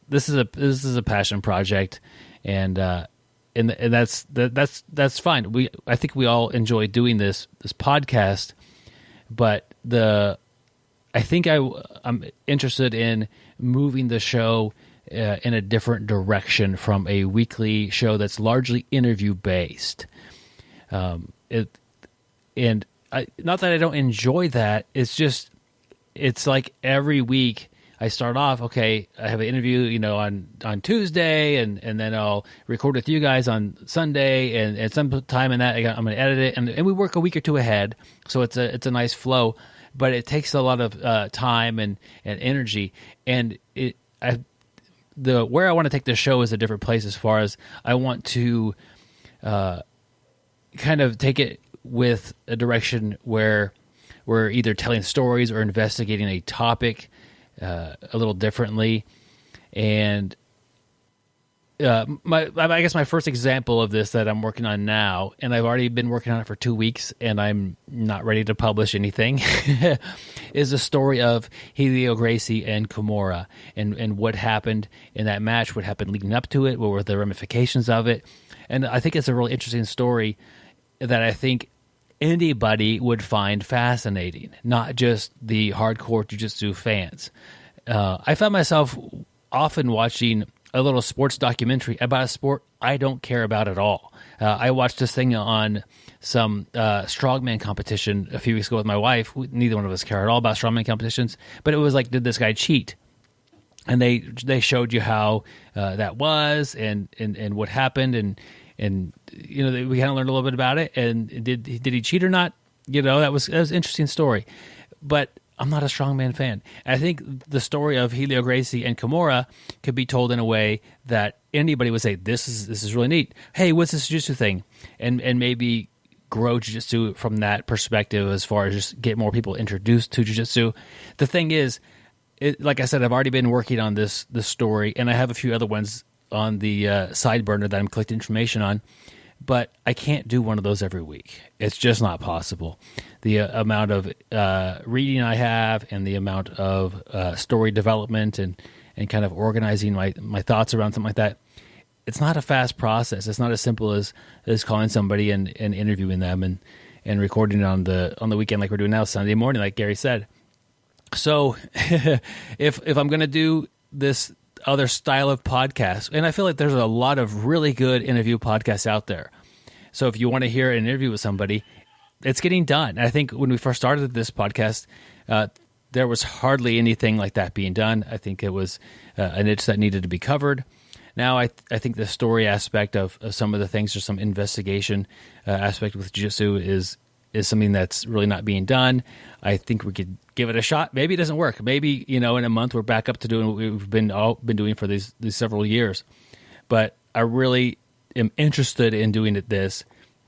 [SPEAKER 6] this is a passion project, and that's fine. I think we all enjoy doing this podcast, but I think I'm interested in moving the show in a different direction from a weekly show that's largely interview based. Not that I don't enjoy that. It's like every week I start off, okay, I have an interview, on Tuesday, and then I'll record with you guys on Sunday, and at some time in that I'm going to edit it, and we work a week or two ahead, so it's a nice flow, but it takes a lot of time and energy, and where I want to take this show is a different place, as far as I want to kind of take it with a direction where we're either telling stories or investigating a topic a little differently. And I guess my first example of this that I'm working on now, and I've already been working on it for 2 weeks, and I'm not ready to publish anything, is the story of Helio Gracie and Kimura, and what happened in that match, what happened leading up to it, what were the ramifications of it. And I think it's a really interesting story that I think
[SPEAKER 3] anybody would find fascinating, not just the hardcore jiu-jitsu fans. I found myself often watching a little sports documentary about a sport I don't care about at all. I watched this thing on some strongman competition a few weeks ago with my wife. Neither one of us care at all about strongman competitions, but it was like, did this guy cheat? And they showed you how that was and what happened, and you know, we kind of learned a little bit about it. And did he cheat or not? You know, that was an interesting story. But I'm not a strongman fan. I think the story of Helio Gracie and Kimura could be told in a way that anybody would say, this is really neat. Hey, what's this jiu-jitsu thing? And maybe grow jiu-jitsu from that perspective, as far as just get more people introduced to jiu-jitsu. The thing is, like I said, I've already been working on this story, and I have a few other ones on the side burner that I'm collecting information on, but I can't do one of those every week. It's just not possible. The amount of reading I have, and the amount of story development and kind of organizing my thoughts around something like that, it's not a fast process. It's not as simple as calling somebody and interviewing them and recording it on the weekend like we're doing now, Sunday morning, like Gary said. So if I'm going to do this other style of podcast, and I feel like there's a lot of really good interview podcasts out there. So if you want to hear an interview with somebody, it's getting done. I think when we first started this podcast, there was hardly anything like that being done. I think it was a niche that needed to be covered. Now I think the story aspect of some of the things, or some investigation aspect with jiu-jitsu is something that's really not being done. I think we could give it a shot. Maybe it doesn't work. Maybe, in a month we're back up to doing what we've been doing for these several years. But I really am interested in doing this.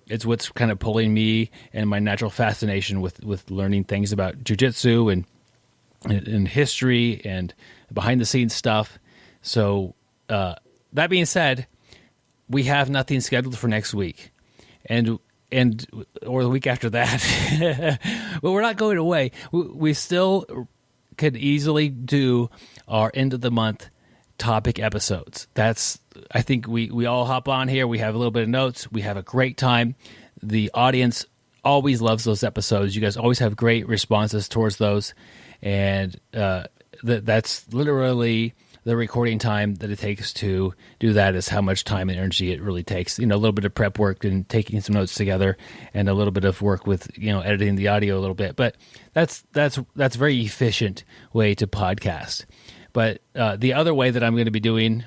[SPEAKER 3] It's what's kind of pulling me, and my natural fascination with learning things about jiu-jitsu and history and behind the scenes stuff. So that being said, we have nothing scheduled for next week. Or the week after that. But we're not going away. We still could easily do our end of the month topic episodes. I think we all hop on here. We have a little bit of notes. We have a great time. The audience always loves those episodes. You guys always have great responses towards those. And that's literally the recording time that it takes to do that, is how much time and energy it really takes. A little bit of prep work and taking some notes together, and a little bit of work with, editing the audio a little bit. But that's a very efficient way to podcast. But the other way that I'm going to be doing,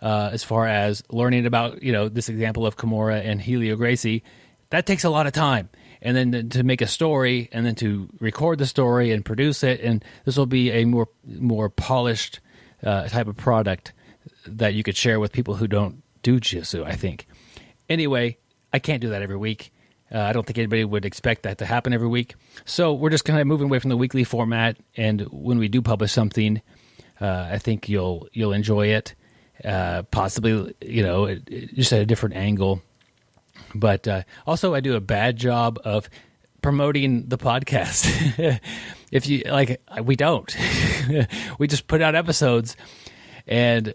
[SPEAKER 3] as far as learning about, this example of Kimura and Helio Gracie, that takes a lot of time. And then to make a story, and then to record the story and produce it, and this will be a more polished type of product that you could share with people who don't do jiu-jitsu, I think. Anyway, I can't do that every week. I don't think anybody would expect that to happen every week. So we're just kind of moving away from the weekly format, and when we do publish something, I think you'll enjoy it. Possibly, just at a different angle. But also, I do a bad job of promoting the podcast. If you like, we don't. We just put out episodes, and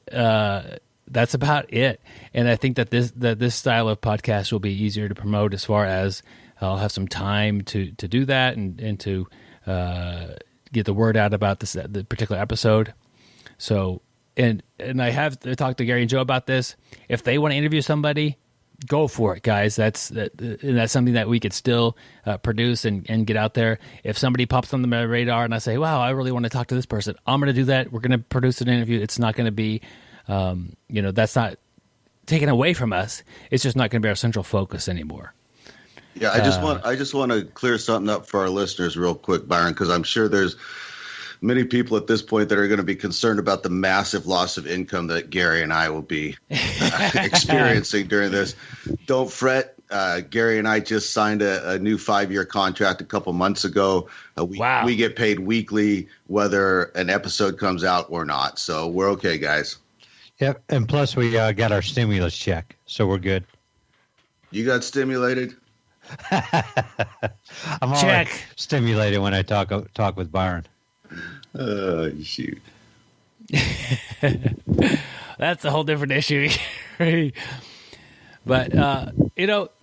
[SPEAKER 3] that's about it. And I think that this style of podcast will be easier to promote, as far as I'll have some time to do that and to get the word out about the particular episode. So, and I have talked to Gary and Joe about this. If they want to interview somebody, go for it, guys. That's something that we could still produce and get out there. If somebody pops on the radar and I say, wow, I really want to talk to this person, I'm going to do that. We're going to produce an interview. It's not going to be, that's not taken away from us. It's just not going to be our central focus anymore.
[SPEAKER 2] Yeah, I just want to clear something up for our listeners real quick, Byron, because I'm sure there's many people at this point that are going to be concerned about the massive loss of income that Gary and I will be experiencing during this. Don't fret. Gary and I just signed a new 5-year contract a couple months ago. We get paid weekly, whether an episode comes out or not. So we're okay, guys.
[SPEAKER 4] Yep. And plus we got our stimulus check, so we're good.
[SPEAKER 2] You got stimulated?
[SPEAKER 4] I'm always stimulated when I talk with Byron.
[SPEAKER 2] Shoot.
[SPEAKER 3] That's a whole different issue. But,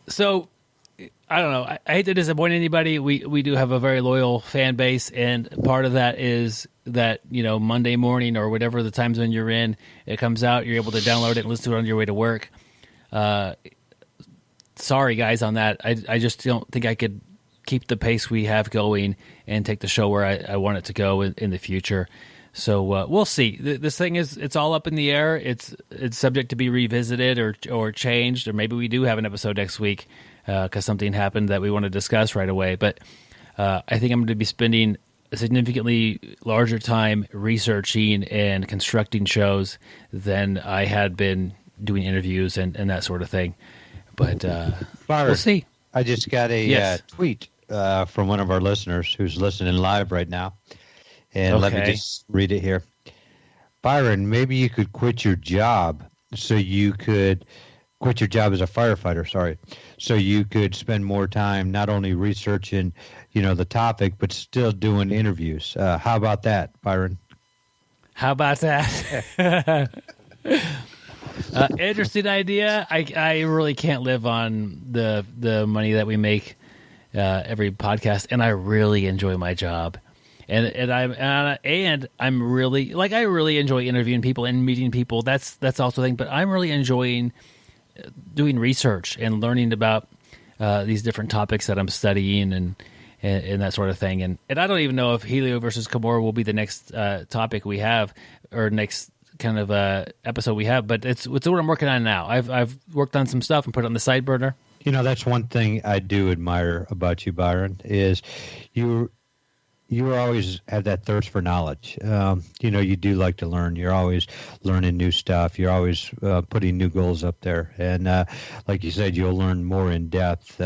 [SPEAKER 3] so I don't know. I hate to disappoint anybody. We do have a very loyal fan base, and part of that is that, Monday morning or whatever the time zone you're in, it comes out, you're able to download it and listen to it on your way to work. Sorry, guys, on that. I just don't think I could keep the pace we have going and take the show where I want it to go in the future. So we'll see. This thing it's all up in the air. It's subject to be revisited or changed, or maybe we do have an episode next week because something happened that we want to discuss right away. But I think I'm going to be spending a significantly larger time researching and constructing shows than I had been doing interviews and that sort of thing. But we'll see.
[SPEAKER 4] I just got a tweet from one of our listeners who's listening live right now. And let me just read it here. Byron, maybe you could quit your job so you could quit your job as a firefighter, so you could spend more time not only researching, the topic, but still doing interviews. How about that, Byron?
[SPEAKER 3] How about that? Interesting idea. I really can't live on the money that we make every podcast, and I really enjoy my job. And I'm really I really enjoy interviewing people and meeting people. That's also a thing. But I'm really enjoying doing research and learning about these different topics that I'm studying and that sort of thing. And I don't even know if Helio versus Kimura will be the next topic we have or next kind of episode we have. But it's what I'm working on now. I've worked on some stuff and put it on the side burner.
[SPEAKER 4] That's one thing I do admire about you, Byron, is you always have that thirst for knowledge. You do like to learn. You're always learning new stuff. You're always putting new goals up there. And like you said, you'll learn more in depth,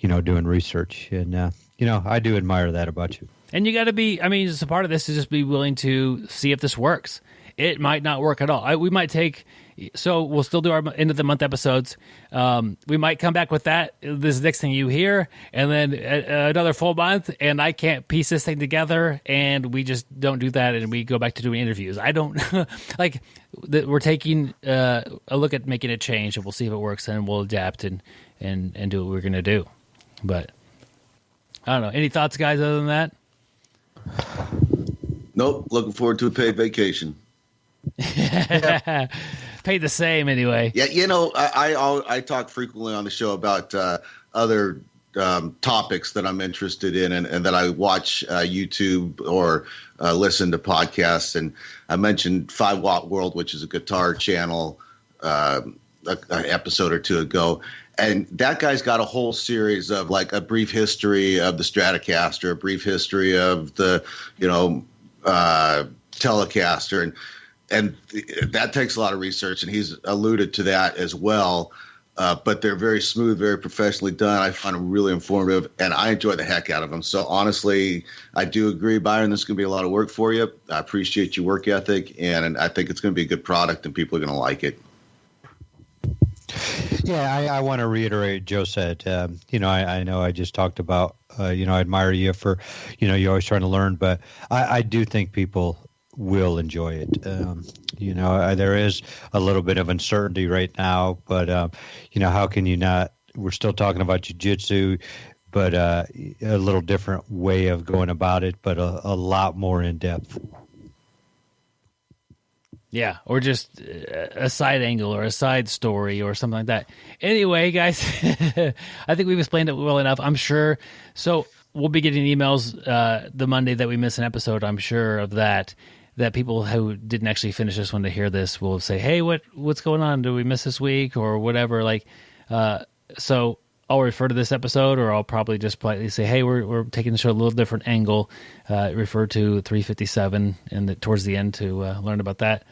[SPEAKER 4] doing research. And, I do admire that about you.
[SPEAKER 3] And you got to be, just a part of this is just be willing to see if this works. It might not work at all. We might so we'll still do our end of the month episodes. We might come back with that. This is the next thing you hear, and then another full month, and I can't piece this thing together, and we just don't do that, and we go back to doing interviews. I don't we're taking a look at making a change, and we'll see if it works, and we'll adapt and do what we're going to do. But I don't know. Any thoughts, guys, other than that?
[SPEAKER 2] Nope. Looking forward to a paid vacation.
[SPEAKER 3] Paid the same anyway.
[SPEAKER 2] Yeah, I talk frequently on the show about other topics that I'm interested in and that I watch YouTube or listen to podcasts. And I mentioned 5 Watt World, which is a guitar channel, an episode or two ago. And that guy's got a whole series of a brief history of the Stratocaster, a brief history of the, Telecaster. And that takes a lot of research, and he's alluded to that as well. But they're very smooth, very professionally done. I find them really informative, and I enjoy the heck out of them. So honestly, I do agree, Byron, this is going to be a lot of work for you. I appreciate your work ethic, and I think it's going to be a good product, and people are going to like it.
[SPEAKER 4] Yeah, I want to reiterate Joe said. I know I just talked about, I admire you for, you're always trying to learn, but I do think people will enjoy it. There is a little bit of uncertainty right now, but how can you not? We're still talking about jiu-jitsu, but a little different way of going about it, but a lot more in depth.
[SPEAKER 3] Yeah, or just a side angle or a side story or something like that. Anyway, guys, I think we've explained it well enough, I'm sure. So we'll be getting emails the Monday that we miss an episode, I'm sure of that people who didn't actually finish this one to hear this will say, hey, what's going on? Do we miss this week or whatever? So I'll refer to this episode, or I'll probably just politely say, hey, we're taking the show a little different angle. Refer to 357 and towards the end to learn about that.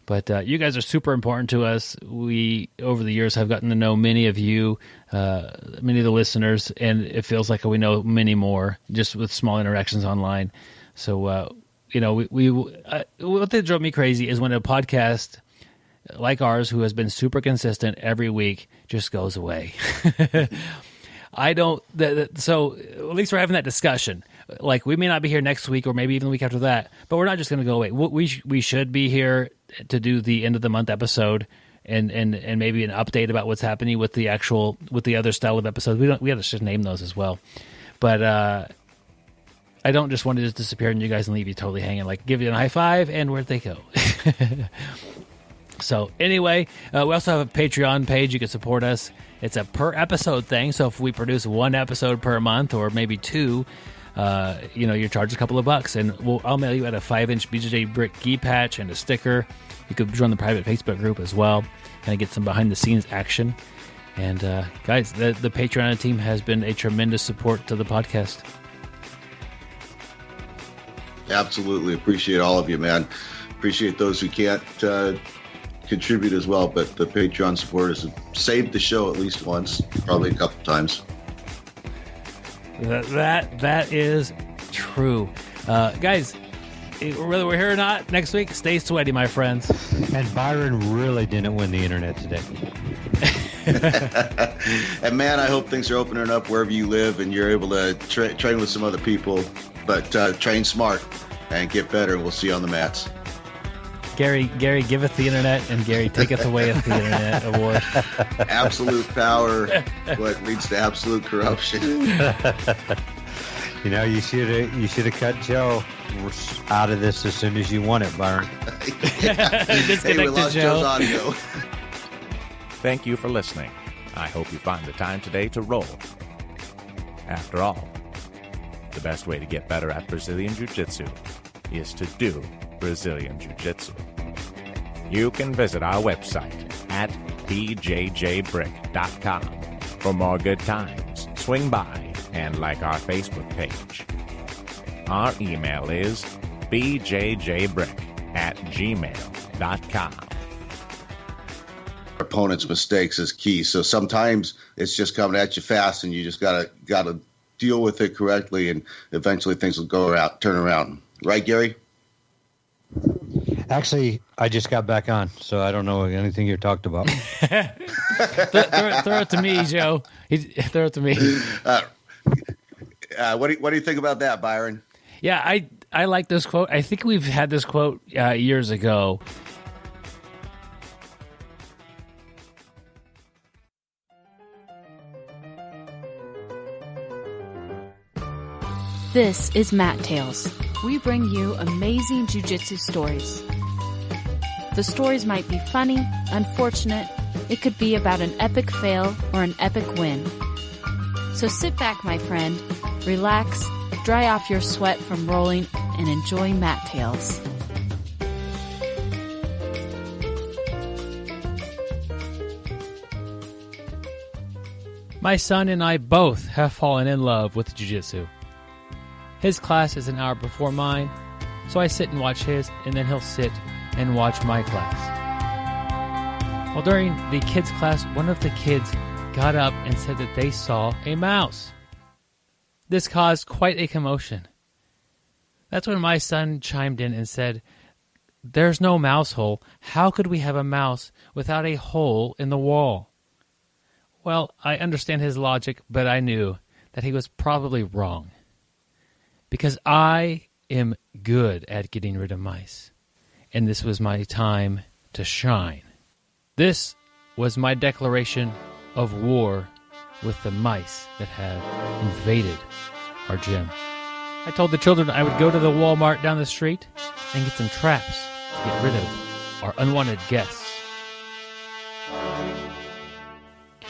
[SPEAKER 3] But you guys are super important to us. We, over the years, have gotten to know many of you, many of the listeners, and it feels like we know many more just with small interactions online. So, what that drove me crazy is when a podcast like ours, who has been super consistent every week, just goes away. So at least we're having that discussion. We may not be here next week or maybe even the week after that, but we're not just going to go away. We should be here to do the end of the month episode and maybe an update about what's happening with the other style of episodes. We have to name those as well. But I don't just want to just disappear on you guys and leave you totally hanging. Like, give you a high five, and where'd they go? So anyway, we also have a Patreon page. You can support us. It's a per episode thing. So if we produce one episode per month, or maybe two, you're charged a couple of bucks, and I'll mail you out a 5-inch BjjBrick gi patch and a sticker. You could join the private Facebook group as well, and get some behind the scenes action. And guys, the Patreon team has been a tremendous support to the podcast.
[SPEAKER 2] Absolutely appreciate all of you, man. Appreciate those who can't contribute as well, but the Patreon supporters have saved the show at least once, probably a couple times.
[SPEAKER 3] That is true. Guys, whether we're here or not, next week, stay sweaty, my friends.
[SPEAKER 4] And Byron really didn't win the internet today.
[SPEAKER 2] And man, I hope things are opening up wherever you live and you're able to train with some other people, but train smart and get better. We'll see you on the mats.
[SPEAKER 3] Gary, giveth the internet, and Gary taketh away the internet award.
[SPEAKER 2] Absolute power, what leads to absolute corruption.
[SPEAKER 4] You should have cut Joe out of this as soon as you want it, Byron.
[SPEAKER 2] Hey, we lost Joe's audio.
[SPEAKER 1] Thank you for listening. I hope you find the time today to roll. After all, the best way to get better at Brazilian Jiu-Jitsu is to do Brazilian Jiu-Jitsu. You can visit our website at BjjBrick.com for more good times. Swing by and like our Facebook page. Our email is BjjBrick@gmail.com.
[SPEAKER 2] Opponent's mistakes is key. So sometimes it's just coming at you fast, and you just gotta deal with it correctly, and eventually things will turn around. Right, Gary?
[SPEAKER 4] Actually, I just got back on, so I don't know anything you talked about.
[SPEAKER 3] throw it to me, Joe. Throw it to me.
[SPEAKER 2] What do you think about that, Byron?
[SPEAKER 3] Yeah, I like this quote. I think we've had this quote years ago.
[SPEAKER 7] This is Mat Tales. We bring you amazing jiu-jitsu stories. The stories might be funny, unfortunate. It could be about an epic fail or an epic win. So sit back, my friend, relax, dry off your sweat from rolling, and enjoy Mat Tales.
[SPEAKER 3] My son and I both have fallen in love with jiu-jitsu. His class is an hour before mine, so I sit and watch his, and then he'll sit and watch my class. Well, during the kids' class, one of the kids got up and said that they saw a mouse. This caused quite a commotion. That's when my son chimed in and said, "There's no mouse hole. How could we have a mouse without a hole in the wall?" Well, I understand his logic, but I knew that he was probably wrong. Because I am good at getting rid of mice. And this was my time to shine. This was my declaration of war with the mice that have invaded our gym. I told the children I would go to the Walmart down the street and get some traps to get rid of our unwanted guests.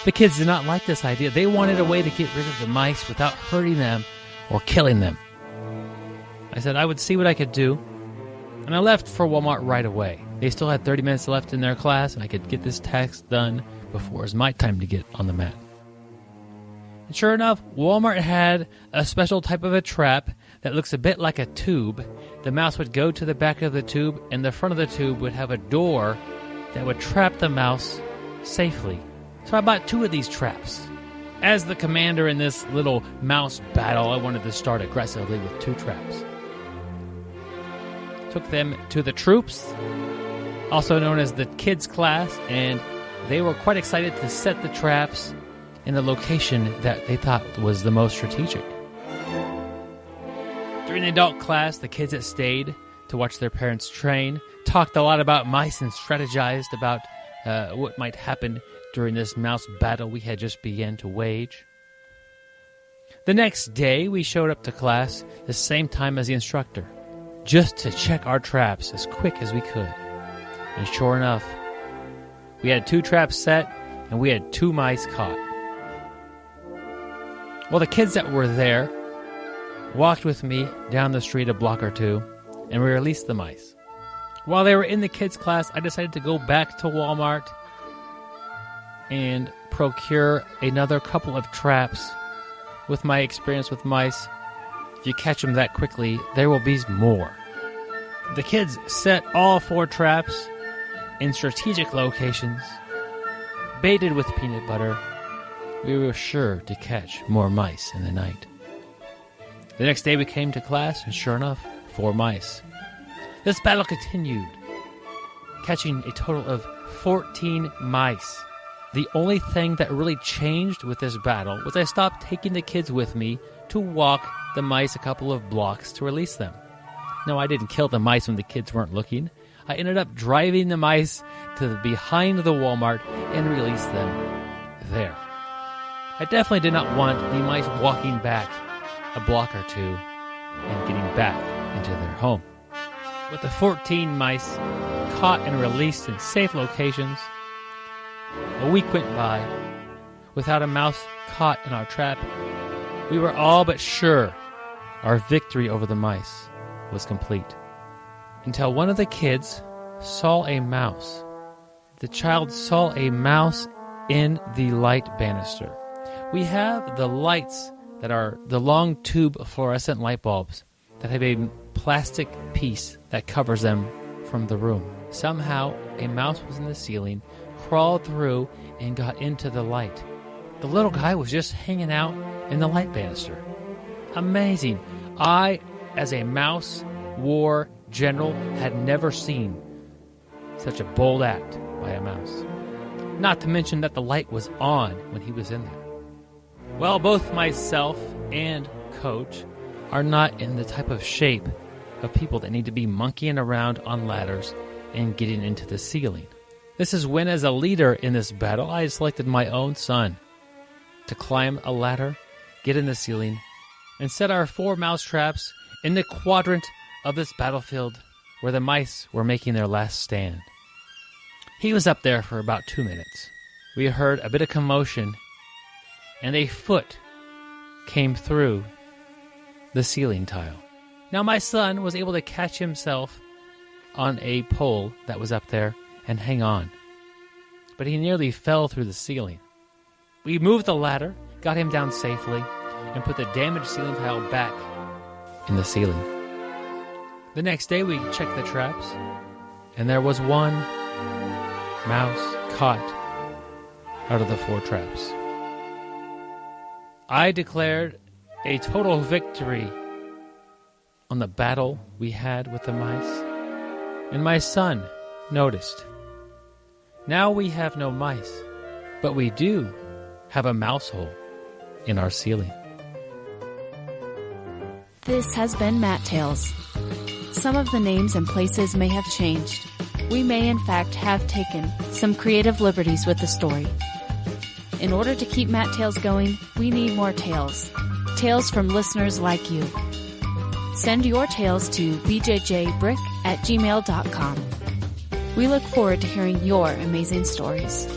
[SPEAKER 3] The kids did not like this idea. They wanted a way to get rid of the mice without hurting them or killing them. I said I would see what I could do, and I left for Walmart right away. They still had 30 minutes left in their class, and I could get this task done before it was my time to get on the mat. And sure enough, Walmart had a special type of a trap that looks a bit like a tube. The mouse would go to the back of the tube, and the front of the tube would have a door that would trap the mouse safely. So I bought 2 of these traps. As the commander in this little mouse battle, I wanted to start aggressively with 2 traps. Took them to the troops, also known as the kids class, and they were quite excited to set the traps in the location that they thought was the most strategic. During the adult class, the kids that stayed to watch their parents train talked a lot about mice and strategized about what might happen during this mouse battle we had just begun to wage. The next day, we showed up to class the same time as the instructor, just to check our traps as quick as we could. And sure enough, we had 2 traps set, and we had 2 mice caught. Well, the kids that were there walked with me down the street a block or 2, and we released the mice. While they were in the kids' class, I decided to go back to Walmart and procure another couple of traps. With my experience with mice, if you catch them that quickly, there will be more. The kids set all 4 traps in strategic locations, baited with peanut butter. We were sure to catch more mice in the night. The next day we came to class, and sure enough, 4 mice. This battle continued, catching a total of 14 mice. The only thing that really changed with this battle was I stopped taking the kids with me to walk the mice a couple of blocks to release them. No, I didn't kill the mice when the kids weren't looking. I ended up driving the mice to behind the Walmart and released them there. I definitely did not want the mice walking back a block or 2 and getting back into their home. With the 14 mice caught and released in safe locations, a week went by without a mouse caught in our trap. We were all but sure our victory over the mice was complete. Until one of the kids saw a mouse. The child saw a mouse in the light banister. We have the lights that are the long tube fluorescent light bulbs that have a plastic piece that covers them from the room. Somehow, a mouse was in the ceiling, crawled through, and got into the light. The little guy was just hanging out in the light banister. Amazing. I, as a mouse war general, had never seen such a bold act by a mouse. Not to mention that the light was on when he was in there. Well, both myself and Coach are not in the type of shape of people that need to be monkeying around on ladders and getting into the ceiling. This is when, as a leader in this battle, I selected my own son to climb a ladder, get in the ceiling, and set our 4 mouse traps in the quadrant of this battlefield where the mice were making their last stand. He was up there for about 2 minutes. We heard a bit of commotion, and a foot came through the ceiling tile. Now my son was able to catch himself on a pole that was up there and hang on, but he nearly fell through the ceiling. We moved the ladder, got him down safely, and put the damaged ceiling tile back in the ceiling. The next day we checked the traps, and there was 1 mouse caught out of the 4 traps. I declared a total victory on the battle we had with the mice, and my son noticed. Now we have no mice, but we do have a mouse hole in our ceiling.
[SPEAKER 7] This has been Matt Tales. Some of the names and places may have changed. We may in fact have taken some creative liberties with the story. In order to keep Matt Tales going, we need more tales. Tales from listeners like you. Send your tales to BjjBrick@gmail.com. We look forward to hearing your amazing stories.